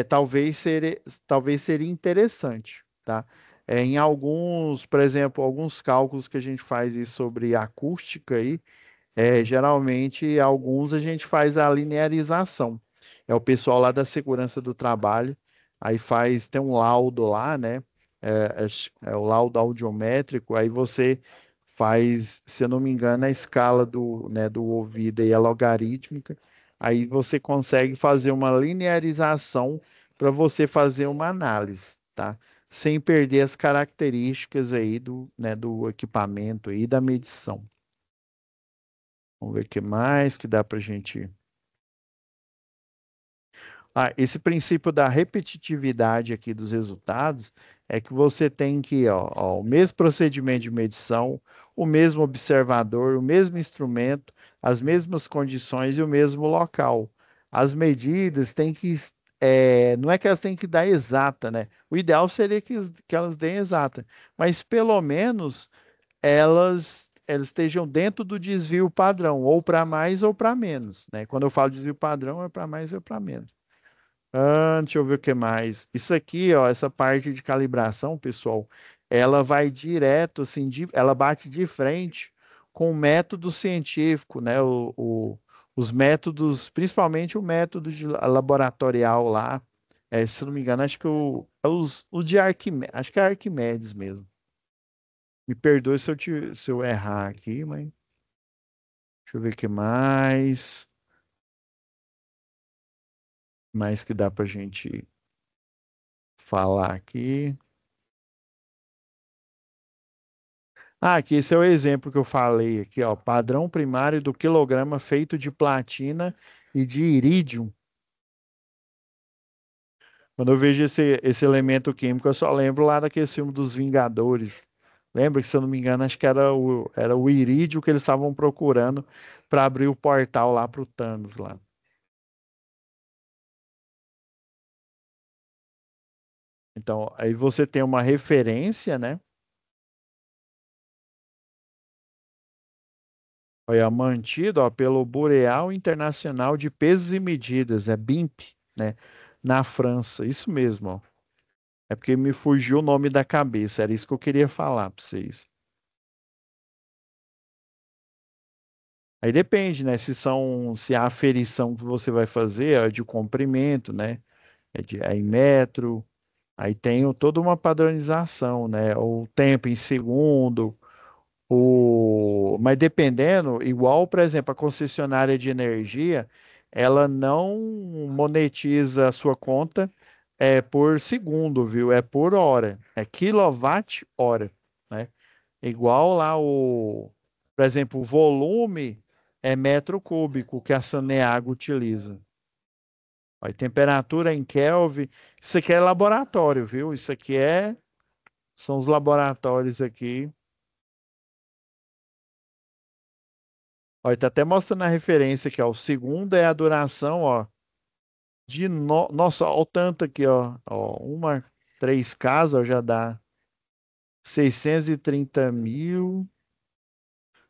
talvez seria interessante, tá? Em alguns, por exemplo, alguns cálculos que a gente faz aí sobre acústica aí, geralmente alguns a gente faz a linearização. É o pessoal lá da segurança do trabalho, aí tem um laudo lá, né? É o laudo audiométrico, aí você faz, se eu não me engano, a escala do ouvido e a logarítmica, aí você consegue fazer uma linearização para você fazer uma análise, tá? Sem perder as características aí do equipamento e da medição. Vamos ver o que mais que dá para a gente. Esse princípio da repetitividade aqui dos resultados é que você tem que, o mesmo procedimento de medição, o mesmo observador, o mesmo instrumento, as mesmas condições e o mesmo local. As medidas têm que, não é que elas têm que dar exata, né? O ideal seria que elas deem exata, mas pelo menos elas estejam dentro do desvio padrão, ou para mais ou para menos, né? Quando eu falo desvio padrão, é para mais ou para menos. Deixa eu ver o que mais. Isso aqui, ó, essa parte de calibração, pessoal, ela vai direto, assim, ela bate de frente com o método científico, né? Os métodos, principalmente o método laboratorial lá. Se eu não me engano, acho que o de Arquimedes, acho que é Arquimedes mesmo. Me perdoe se eu errar aqui, mas deixa eu ver o que mais que dá para gente falar aqui. Aqui esse é o exemplo que eu falei aqui, ó, padrão primário do quilograma feito de platina e de irídio. Quando eu vejo esse elemento químico, eu só lembro lá daquele filme dos Vingadores. Lembra que, se eu não me engano, acho que era o irídio que eles estavam procurando para abrir o portal lá para o Thanos lá. Então, aí você tem uma referência, né? Olha, mantido, ó, pelo Boreal Internacional de Pesos e Medidas, é BIMP, né? Na França, isso mesmo, ó. É porque me fugiu o nome da cabeça, era isso que eu queria falar para vocês. Aí depende, né? Se a aferição que você vai fazer é de comprimento, né? É em metro, aí tem toda uma padronização, né? O tempo em segundo, mas dependendo, igual, por exemplo, a concessionária de energia, ela não monetiza a sua conta por segundo, viu? É por hora, é quilowatt-hora, né? Igual lá por exemplo, o volume é metro cúbico que a Saneago utiliza. Aí, temperatura em Kelvin, isso aqui é laboratório, viu? São os laboratórios aqui. Olha, tá até mostrando a referência aqui, ó. O segundo é a duração, ó, nossa, olha o tanto aqui, ó, três casas ó, já dá 630.000,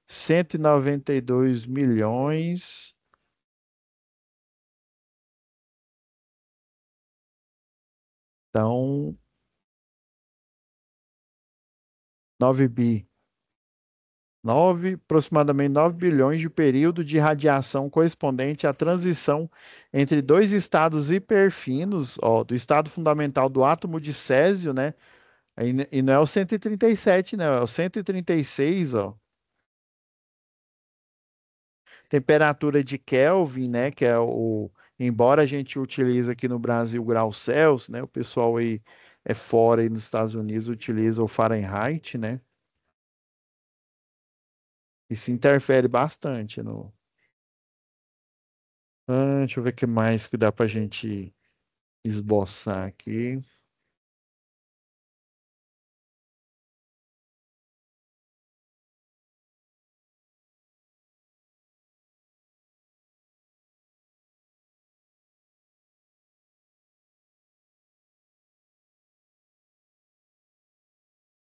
192 milhões, então 9 bi. Aproximadamente 9 bilhões de período de radiação correspondente à transição entre dois estados hiperfinos, ó, do estado fundamental do átomo de césio, né? E não é o 137, né? É o 136, ó. Temperatura de Kelvin, né? Que é embora a gente utilize aqui no Brasil o grau Celsius, né? O pessoal aí fora aí nos Estados Unidos utiliza o Fahrenheit, né? Isso interfere bastante no. Deixa eu ver o que mais que dá pra gente esboçar aqui.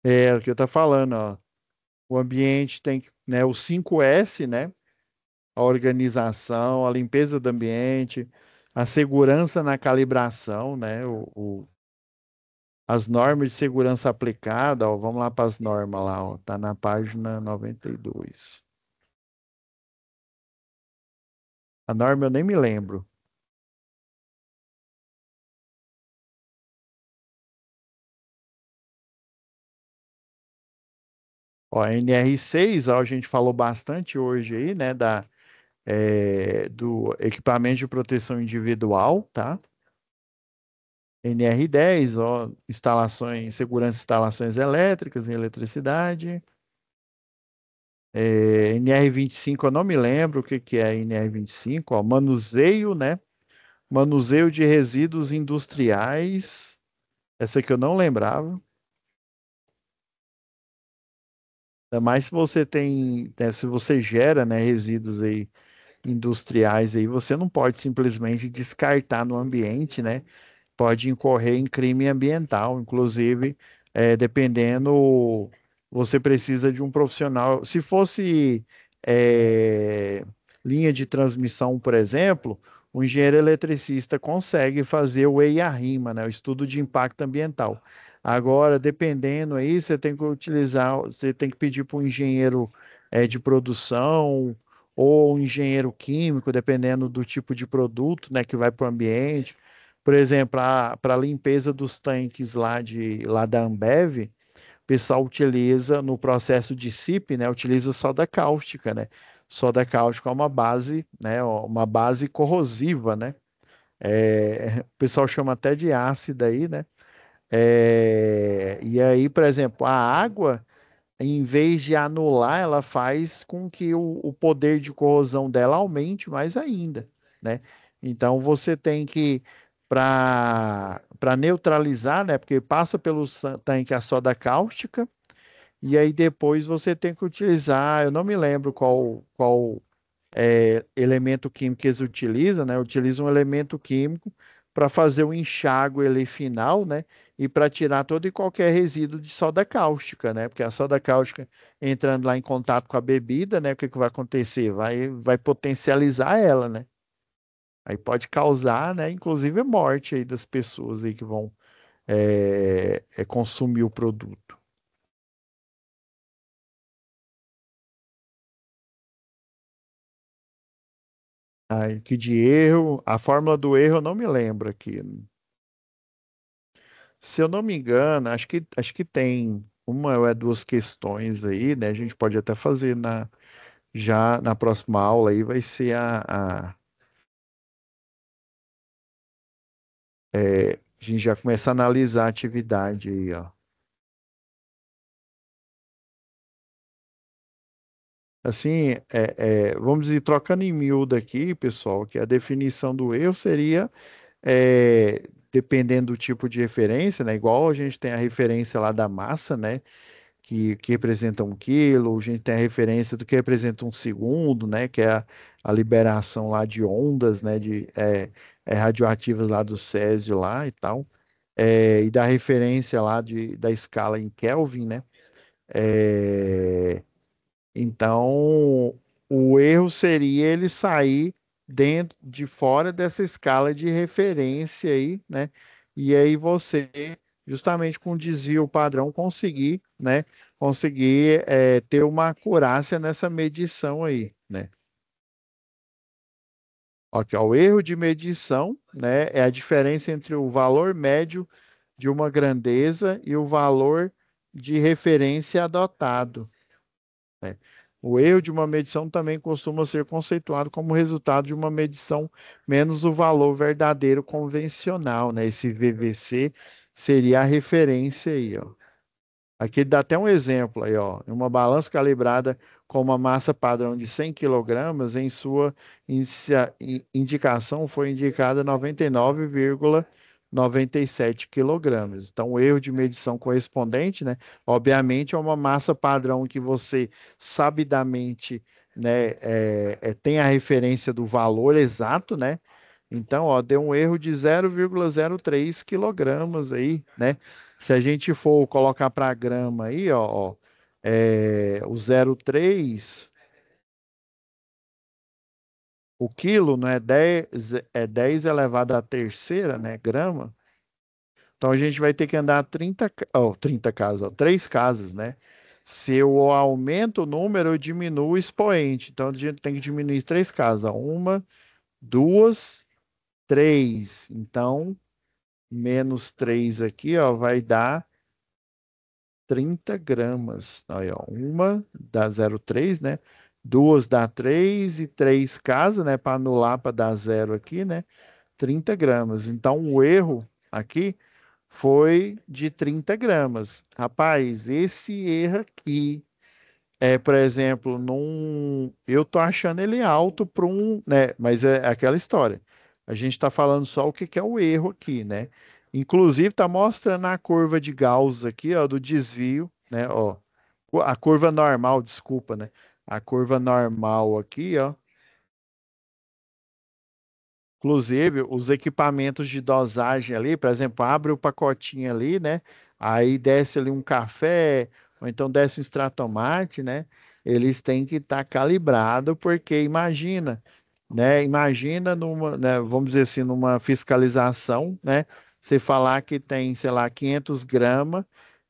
É o que eu tô falando, ó. O ambiente tem que, né, o 5S, né? A organização, a limpeza do ambiente, a segurança na calibração, né? As normas de segurança aplicada, ó, vamos lá para as normas lá, ó, tá na página 92. A norma eu nem me lembro. Ó, NR6, ó, a gente falou bastante hoje aí, né, do equipamento de proteção individual, tá? NR10, ó, instalações, segurança de instalações elétricas e eletricidade. NR25, eu não me lembro o que que é NR25, ó, manuseio, né? Manuseio de resíduos industriais. Essa aqui eu não lembrava. Ainda mais se você tem, né, se você gera, né, resíduos aí industriais aí, você não pode simplesmente descartar no ambiente, né? Pode incorrer em crime ambiental, inclusive, dependendo, você precisa de um profissional. Se fosse é, linha de transmissão, por exemplo, o engenheiro eletricista consegue fazer o EIA-RIMA, né, o estudo de impacto ambiental. Agora, dependendo aí, você tem que utilizar, você tem que pedir para um engenheiro de produção ou um engenheiro químico, dependendo do tipo de produto, né, que vai para o ambiente. Por exemplo, para a limpeza dos tanques lá da Ambev, o pessoal utiliza no processo de SIP, né? Utiliza soda cáustica, né? Soda cáustica é uma base, né? Uma base corrosiva, né? O pessoal chama até de ácida aí, né? E aí, por exemplo, a água em vez de anular, ela faz com que o poder de corrosão dela aumente mais ainda, né? Então você tem que, para neutralizar, né? Porque passa pelo tanque a soda cáustica, e aí depois você tem que utilizar, eu não me lembro qual elemento químico que eles utilizam, né? Utilizam um elemento químico para fazer o enxágue ali final, né? E para tirar todo e qualquer resíduo de soda cáustica, né? Porque a soda cáustica entrando lá em contato com a bebida, né? O que que vai acontecer? Vai potencializar ela, né? Aí pode causar, né? Inclusive morte aí das pessoas aí que vão consumir o produto. Aí, que de erro, a fórmula do erro eu não me lembro aqui. Se eu não me engano, acho que tem uma ou duas questões aí, né? A gente pode até fazer já na próxima aula aí, vai ser a gente já começa a analisar a atividade aí, ó. Assim, vamos ir trocando em miúdo aqui, pessoal, que a definição do erro seria, dependendo do tipo de referência, né? Igual a gente tem a referência lá da massa, né? Que representa 1 quilo, a gente tem a referência do que representa 1 segundo, né, que é a liberação lá de ondas, né, radioativas lá do Césio lá e tal, e da referência lá da escala em Kelvin, né, É, então o erro seria ele sair dentro de fora dessa escala de referência aí, né, e aí você justamente com o desvio padrão conseguir, né, conseguir ter uma acurácia nessa medição aí, né? Ok, ó, o erro de medição, né, é a diferença entre o valor médio de uma grandeza e o valor de referência adotado, né? O erro de uma medição também costuma ser conceituado como resultado de uma medição menos o valor verdadeiro convencional, né? Esse VVC seria a referência aí, ó. Aqui ele dá até um exemplo aí, ó. Uma balança calibrada com uma massa padrão de 100 quilogramas, em sua indicação foi indicada 99,97 quilogramas. Então, o erro de medição correspondente, né? Obviamente, é uma massa padrão que você sabidamente, né, tem a referência do valor exato, né? Então, ó, deu um erro de 0,03 quilogramas aí, né? Se a gente for colocar para grama aí, ó, o 0,3, o quilo, não é 10 elevado à terceira, né, grama. Então a gente vai ter que andar 30 casas, ó, 3 casas, né? Se eu aumento o número, eu diminuo o expoente. Então a gente tem que diminuir 3 casas, ó. Uma, duas, três. Então, menos 3 aqui, ó, vai dar 30 gramas. Aí, ó, uma dá 0,3, né? Duas dá 3 e 3 casa, né? Para anular, para dar zero aqui, né? 30 gramas. Então, o erro aqui foi de 30 gramas. Rapaz, esse erro aqui por exemplo, eu tô achando ele alto para um, né? Mas é aquela história. A gente está falando só o que que é o erro aqui, né? Inclusive, está mostrando a curva de Gauss aqui, ó, do desvio, né? Ó, a curva normal, desculpa, né? A curva normal aqui, ó. Inclusive, os equipamentos de dosagem ali, por exemplo, abre o pacotinho ali, né? Aí desce ali um café, ou então desce um extratomate, né? Eles têm que estar calibrados, porque imagina, né? Imagina numa, né, vamos dizer assim, numa fiscalização, né? Você falar que tem, sei lá, 500 gramas,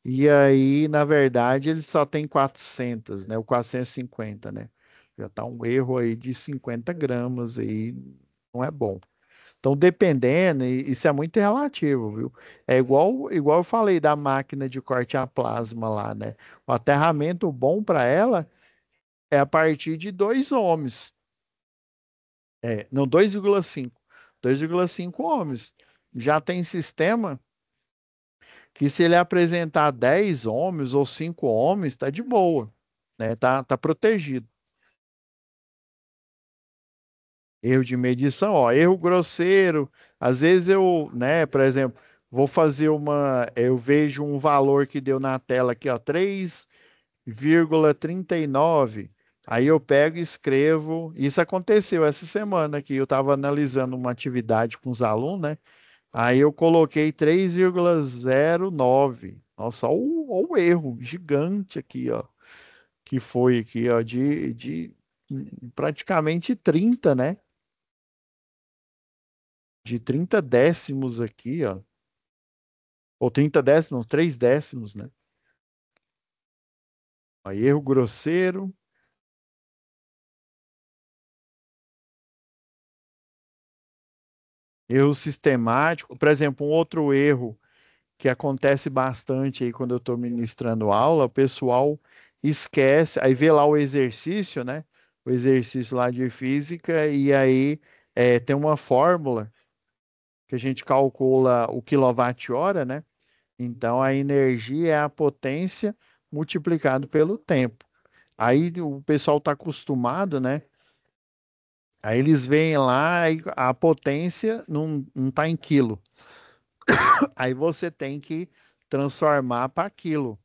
e aí, na verdade, ele só tem 400, né? Ou 450, né? Já tá um erro aí de 50 gramas aí, não é bom. Então, dependendo, isso é muito relativo, viu? É igual eu falei da máquina de corte a plasma lá, né? O aterramento bom para ela é a partir de 2 ohms. Não, 2,5. 2,5 ohms. Já tem sistema que se ele apresentar 10 ohms ou 5 ohms, tá de boa, né? Tá protegido. Erro de medição, ó, erro grosseiro. Às vezes eu, né, por exemplo, vou fazer eu vejo um valor que deu na tela aqui, ó, 3,39. Aí eu pego e escrevo. Isso aconteceu essa semana aqui. Eu estava analisando uma atividade com os alunos, né? Aí eu coloquei 3,09. Nossa, olha o erro gigante aqui, ó, que foi aqui, ó, de praticamente 30, né? De 30 décimos aqui, ó. Ou 30 décimos, 3 décimos, né? Aí, erro grosseiro, erro sistemático. Por exemplo, um outro erro que acontece bastante aí quando eu estou ministrando aula, o pessoal esquece, aí vê lá o exercício, né? O exercício lá de física, e aí tem uma fórmula que a gente calcula o quilowatt-hora, né? Então, a energia é a potência multiplicado pelo tempo. Aí o pessoal está acostumado, né? Aí eles veem lá e a potência não está em quilo. Aí você tem que transformar para quilo,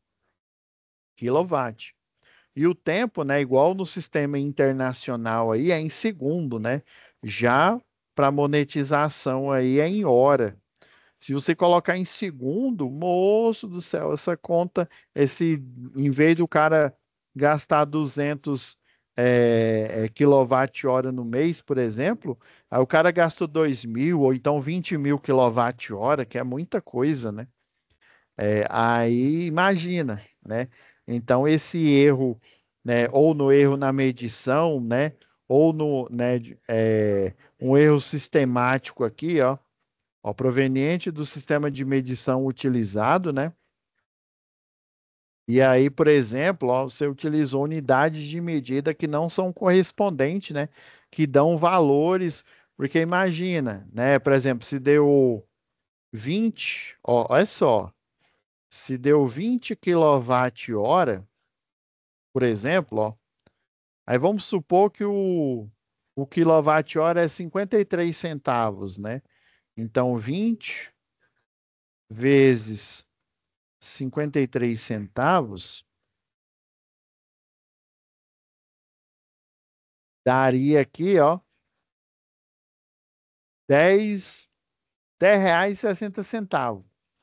quilowatt. E o tempo, né? Igual no sistema internacional aí, é em segundo, né? Já para monetização aí é em hora. Se você colocar em segundo, moço do céu, essa conta, em vez do cara gastar 200 quilowatt-hora no mês, por exemplo, aí o cara gastou 2.000 ou então 20.000 quilowatt-hora, que é muita coisa, né? Aí imagina, né? Então esse erro, né, ou no erro na medição, né, ou no, né, um erro sistemático aqui, ó, proveniente do sistema de medição utilizado, né? E aí, por exemplo, ó, você utilizou unidades de medida que não são correspondentes, né? Que dão valores, porque imagina, né? Por exemplo, se deu 20, ó, olha só, se deu 20 kWh, por exemplo, ó, aí vamos supor que o quilowatt-hora é 53 centavos, né? Então, 20 vezes 53 centavos daria aqui, ó, 10 10,60 reais,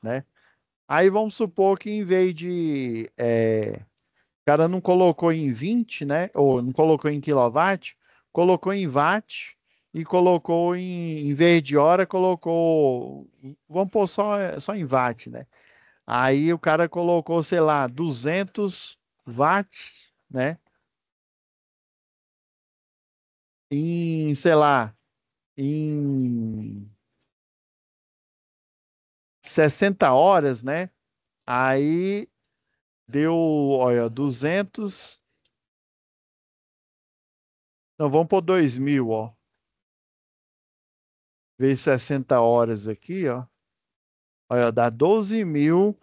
né? Aí vamos supor que em vez de, o cara não colocou em 20, né? Ou não colocou em quilowatt, colocou em watt e colocou em vez de hora, colocou, vamos pôr só em watt, né? Aí o cara colocou, sei lá, 200 watts, né? Em, sei lá, em 60 horas, né? Aí deu, olha, 200. Não, vamos por 2.000, ó. Vezes 60 horas aqui, ó. Olha, dá 12.000,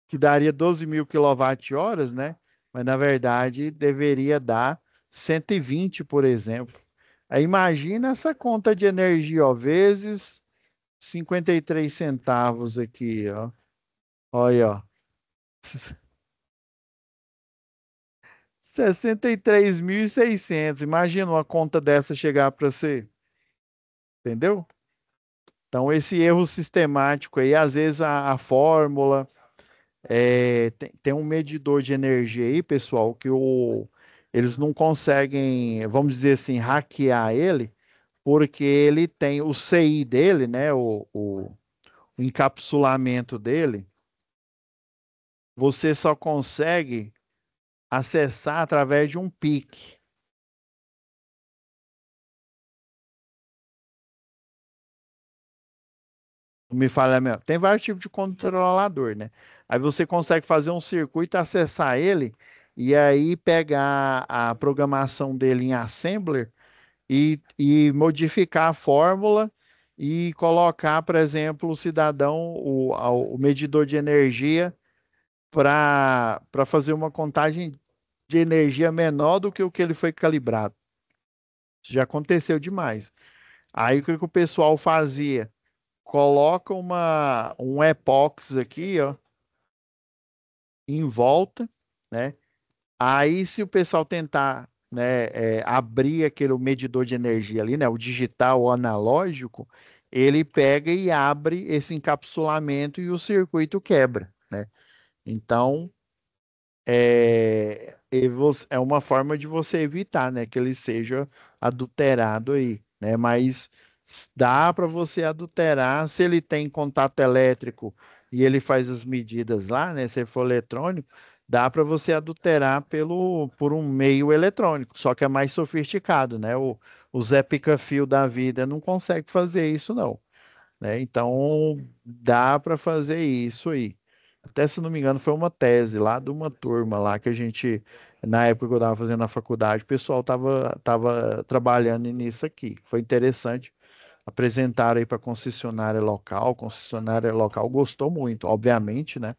que daria 12.000 quilowatt-horas, né? Mas na verdade deveria dar 120, por exemplo. Aí imagina essa conta de energia, ó, vezes 53 centavos aqui, ó. Olha, ó. 63.600. Imagina uma conta dessa chegar para você, entendeu? Então, esse erro sistemático aí, às vezes a fórmula, tem um medidor de energia aí, pessoal, que eles não conseguem, vamos dizer assim, hackear ele, porque ele tem o CI dele, né, o encapsulamento dele, você só consegue acessar através de um PIC. Não me falha mesmo. Tem vários tipos de controlador, né? Aí você consegue fazer um circuito, acessar ele e aí pegar a programação dele em assembler e modificar a fórmula e colocar, por exemplo, o cidadão, o medidor de energia para fazer uma contagem de energia menor do que o que ele foi calibrado. Isso já aconteceu demais. Aí o que que o pessoal fazia? Coloca um epox aqui, ó, em volta, né? Aí, se o pessoal tentar, né, abrir aquele medidor de energia ali, né, o digital ou analógico, ele pega e abre esse encapsulamento e o circuito quebra, né? Então, é uma forma de você evitar, né, que ele seja adulterado aí, né? Mas dá para você adulterar se ele tem contato elétrico e ele faz as medidas lá, né? Se for eletrônico, dá para você adulterar por um meio eletrônico, só que é mais sofisticado, né? O Zé Pica-Fio da vida não consegue fazer isso, não, né? Então, dá para fazer isso aí. Até se não me engano, foi uma tese lá de uma turma lá que a gente, na época que eu estava fazendo na faculdade, o pessoal tava trabalhando nisso aqui. Foi interessante. Apresentaram aí para concessionária local gostou muito, obviamente, né?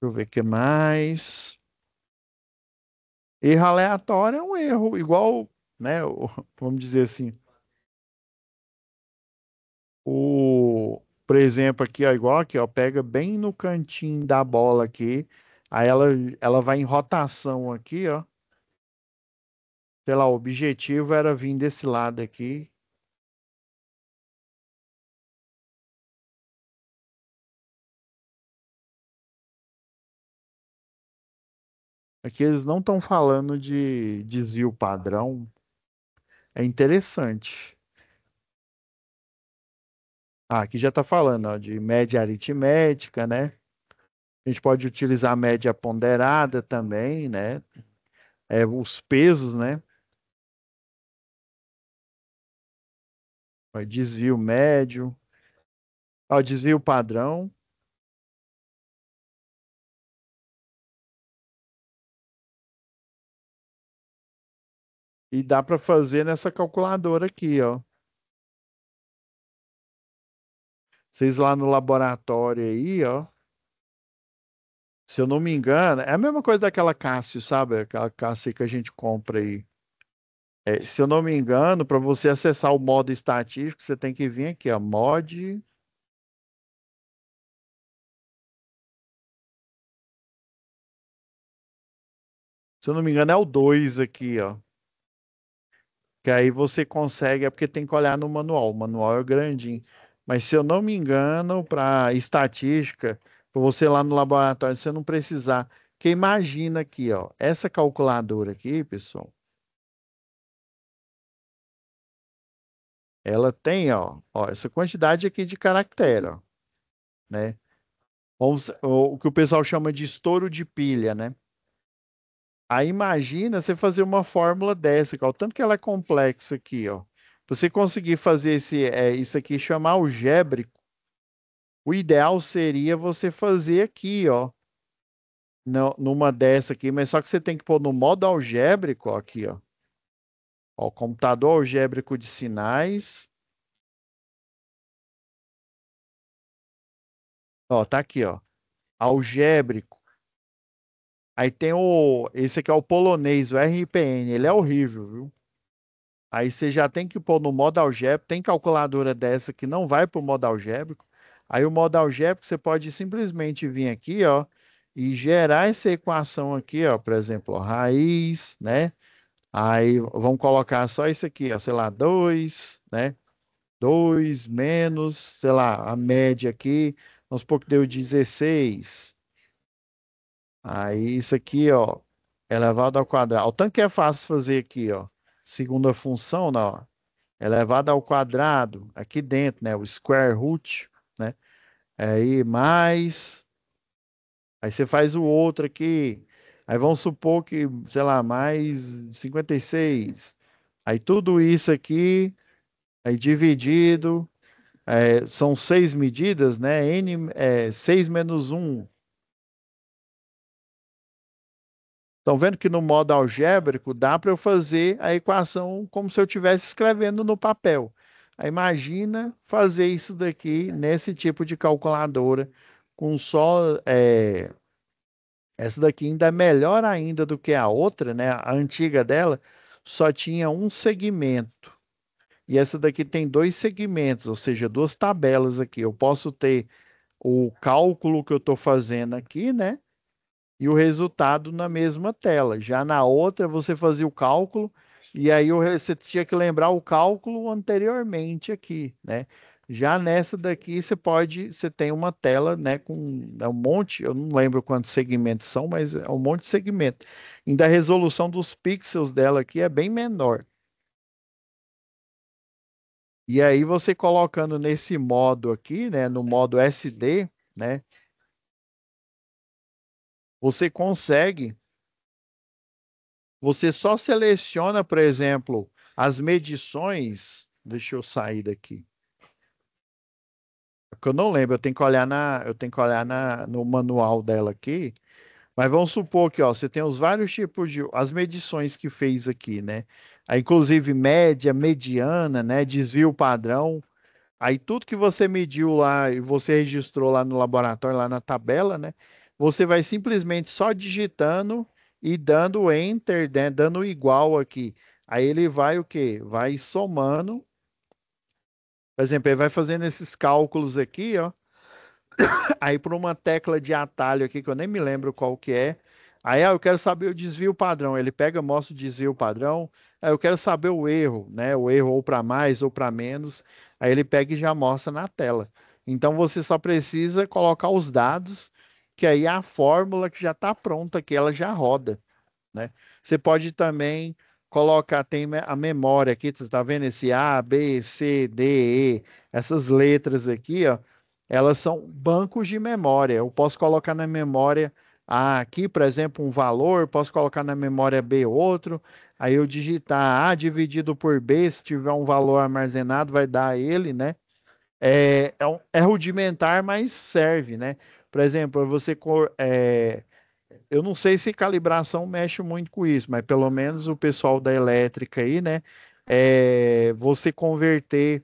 Deixa eu ver o que mais. Erro aleatório é um erro, igual, né? Vamos dizer assim, por exemplo, aqui, ó, igual aqui, ó, pega bem no cantinho da bola aqui, aí ela vai em rotação aqui, ó. Sei lá, o objetivo era vir desse lado aqui. Aqui eles não estão falando de desvio padrão. É interessante. Ah, aqui já está falando, ó, de média aritmética, né? A gente pode utilizar a média ponderada também, né? Os pesos, né? Ó, desvio médio, ó, desvio padrão, e dá para fazer nessa calculadora aqui, ó. Vocês lá no laboratório aí, ó. Se eu não me engano, é a mesma coisa daquela Cássio, sabe? Aquela Cássio que a gente compra aí. Se eu não me engano, para você acessar o modo estatístico, você tem que vir aqui, ó, mod. Se eu não me engano, é o 2 aqui, ó. Que aí você consegue, é porque tem que olhar no manual. O manual é grandinho. Mas se eu não me engano, para estatística, para você ir lá no laboratório, você não precisar. Porque imagina aqui, ó, essa calculadora aqui, pessoal, ela tem, ó, essa quantidade aqui de caractere, ó, né? O que o pessoal chama de estouro de pilha, né? Aí imagina você fazer uma fórmula dessa, ó, o tanto que ela é complexa aqui, ó. Pra você conseguir fazer isso aqui chamar algébrico, o ideal seria você fazer aqui, ó, numa dessa aqui, mas só que você tem que pôr no modo algébrico, ó, aqui, ó, computador algébrico de sinais, ó, tá aqui, ó, algébrico. Aí tem esse aqui é o polonês, o RPN, ele é horrível, viu? Aí você já tem que pôr no modo algébrico, tem calculadora dessa que não vai para o modo algébrico. Aí o modo algébrico você pode simplesmente vir aqui, ó, e gerar essa equação aqui, ó, por exemplo, ó, raiz, né? Aí vamos colocar só isso aqui, ó, sei lá, 2, né? 2 menos, sei lá, a média aqui, vamos supor que deu 16. Aí isso aqui, ó, elevado ao quadrado. O tanto que é fácil fazer aqui, ó. Segunda função, não, elevado ao quadrado, aqui dentro, né? O square root, né? Aí mais. Aí você faz o outro aqui. Aí vamos supor que, sei lá, mais 56. Aí tudo isso aqui, aí dividido, são seis medidas, né? N, 6 menos um. Estão vendo que no modo algébrico dá para eu fazer a equação como se eu estivesse escrevendo no papel. Aí imagina fazer isso daqui nesse tipo de calculadora com só essa daqui ainda é melhor ainda do que a outra, né? A antiga dela só tinha um segmento e essa daqui tem dois segmentos, ou seja, duas tabelas aqui. Eu posso ter o cálculo que eu estou fazendo aqui, né? E o resultado na mesma tela. Já na outra, você fazia o cálculo e aí você tinha que lembrar o cálculo anteriormente aqui, né? Já nessa daqui, você tem uma tela, né, com um monte, eu não lembro quantos segmentos são, mas é um monte de segmento. Ainda a resolução dos pixels dela aqui é bem menor. E aí você colocando nesse modo aqui, né, no modo SD, né, você consegue. Você só seleciona, por exemplo, as medições. Deixa eu sair daqui. Porque eu não lembro, eu tenho que olhar no manual dela aqui. Mas vamos supor que, ó, você tem os vários tipos de, as medições que fez aqui, né? Aí, inclusive média, mediana, né? Desvio padrão. Aí tudo que você mediu lá e você registrou lá no laboratório, lá na tabela, né? Você vai simplesmente só digitando e dando enter, né? Dando igual aqui. Aí ele vai o quê? Vai somando. Por exemplo, ele vai fazendo esses cálculos aqui, ó. Aí por uma tecla de atalho aqui que eu nem me lembro qual que é. Aí, eu quero saber o desvio padrão. Ele pega, mostra o desvio padrão. Aí eu quero saber o erro, né? O erro ou para mais ou para menos. Aí ele pega e já mostra na tela. Então você só precisa colocar os dados, que aí a fórmula que já está pronta, que ela já roda, né? Você pode também colocar, tem a memória aqui, você está vendo esse A, B, C, D, E, essas letras aqui, ó, elas são bancos de memória. Eu posso colocar na memória A aqui, por exemplo, um valor, posso colocar na memória B outro, aí eu digitar A dividido por B, se tiver um valor armazenado, vai dar ele, né? É rudimentar, mas serve, né? Por exemplo, eu não sei se calibração mexe muito com isso, mas pelo menos o pessoal da elétrica aí, né? Você converter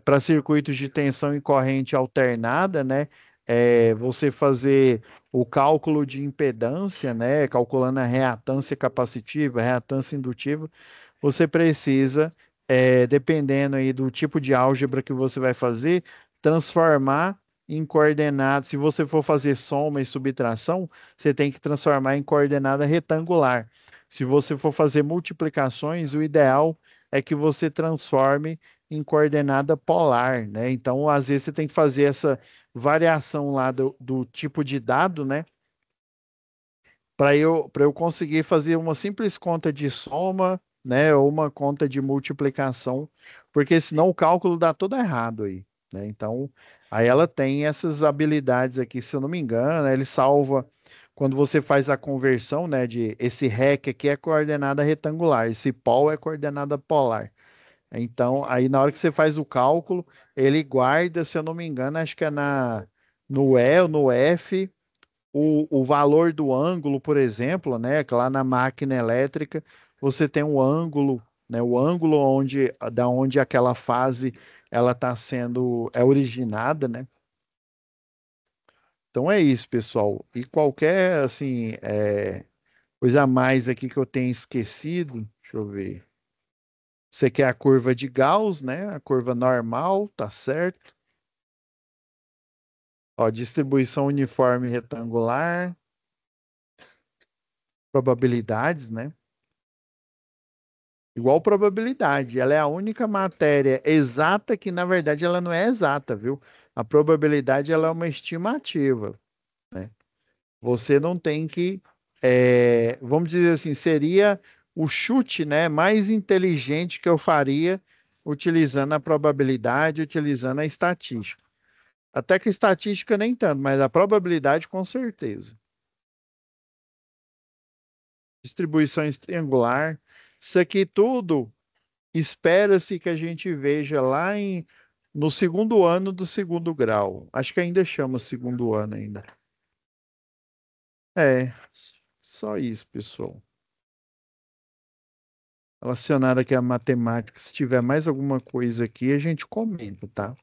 para circuitos de tensão e corrente alternada, né? Você fazer o cálculo de impedância, né? Calculando a reatância capacitiva, a reatância indutiva, você precisa, dependendo aí do tipo de álgebra que você vai fazer, transformar em coordenadas. Se você for fazer soma e subtração, você tem que transformar em coordenada retangular. Se você for fazer multiplicações, o ideal é que você transforme em coordenada polar, né? Então, às vezes, você tem que fazer essa variação lá do tipo de dado, né? Para eu conseguir fazer uma simples conta de soma, né, ou uma conta de multiplicação, porque senão o cálculo dá todo errado aí, né? Então, aí ela tem essas habilidades aqui, se eu não me engano, ele salva quando você faz a conversão, né, de esse REC aqui é coordenada retangular, esse pol é coordenada polar. Então, aí na hora que você faz o cálculo, ele guarda, se eu não me engano, acho que é no E ou no F o valor do ângulo, por exemplo, né, que lá na máquina elétrica você tem um ângulo, né, o ângulo da onde aquela fase ela está sendo originada, né? Então é isso, pessoal. E qualquer assim coisa a mais aqui que eu tenha esquecido, deixa eu ver. Você quer a curva de Gauss, né? A curva normal, tá certo? Ó, distribuição uniforme retangular, probabilidades, né? Igual probabilidade, ela é a única matéria exata que, na verdade, ela não é exata, viu? A probabilidade ela é uma estimativa, né? Você não tem que, vamos dizer assim, seria o chute, né, mais inteligente que eu faria utilizando a probabilidade, utilizando a estatística. Até que estatística nem tanto, mas a probabilidade com certeza. Distribuição triangular, isso aqui tudo espera-se que a gente veja lá no segundo ano do segundo grau. Acho que ainda chama segundo ano ainda. É, só isso, pessoal. Relacionado aqui à matemática, se tiver mais alguma coisa aqui, a gente comenta, tá?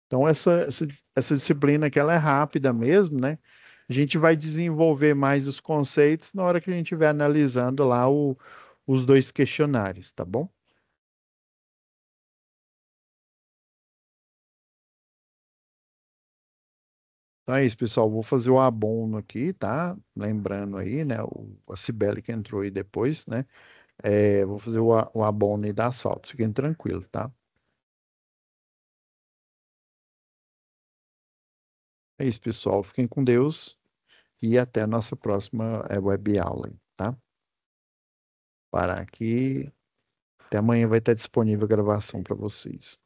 Então, essa disciplina aqui, ela é rápida mesmo, né? A gente vai desenvolver mais os conceitos na hora que a gente estiver analisando lá os dois questionários, tá bom? Então é isso, pessoal. Vou fazer o abono aqui, tá? Lembrando aí, né? A Cibele que entrou aí depois, né? Vou fazer o abono aí das fotos. Fiquem tranquilos, tá? É isso, pessoal. Fiquem com Deus e até a nossa próxima web aula, aí, tá? Parar aqui. Até amanhã vai estar disponível a gravação para vocês.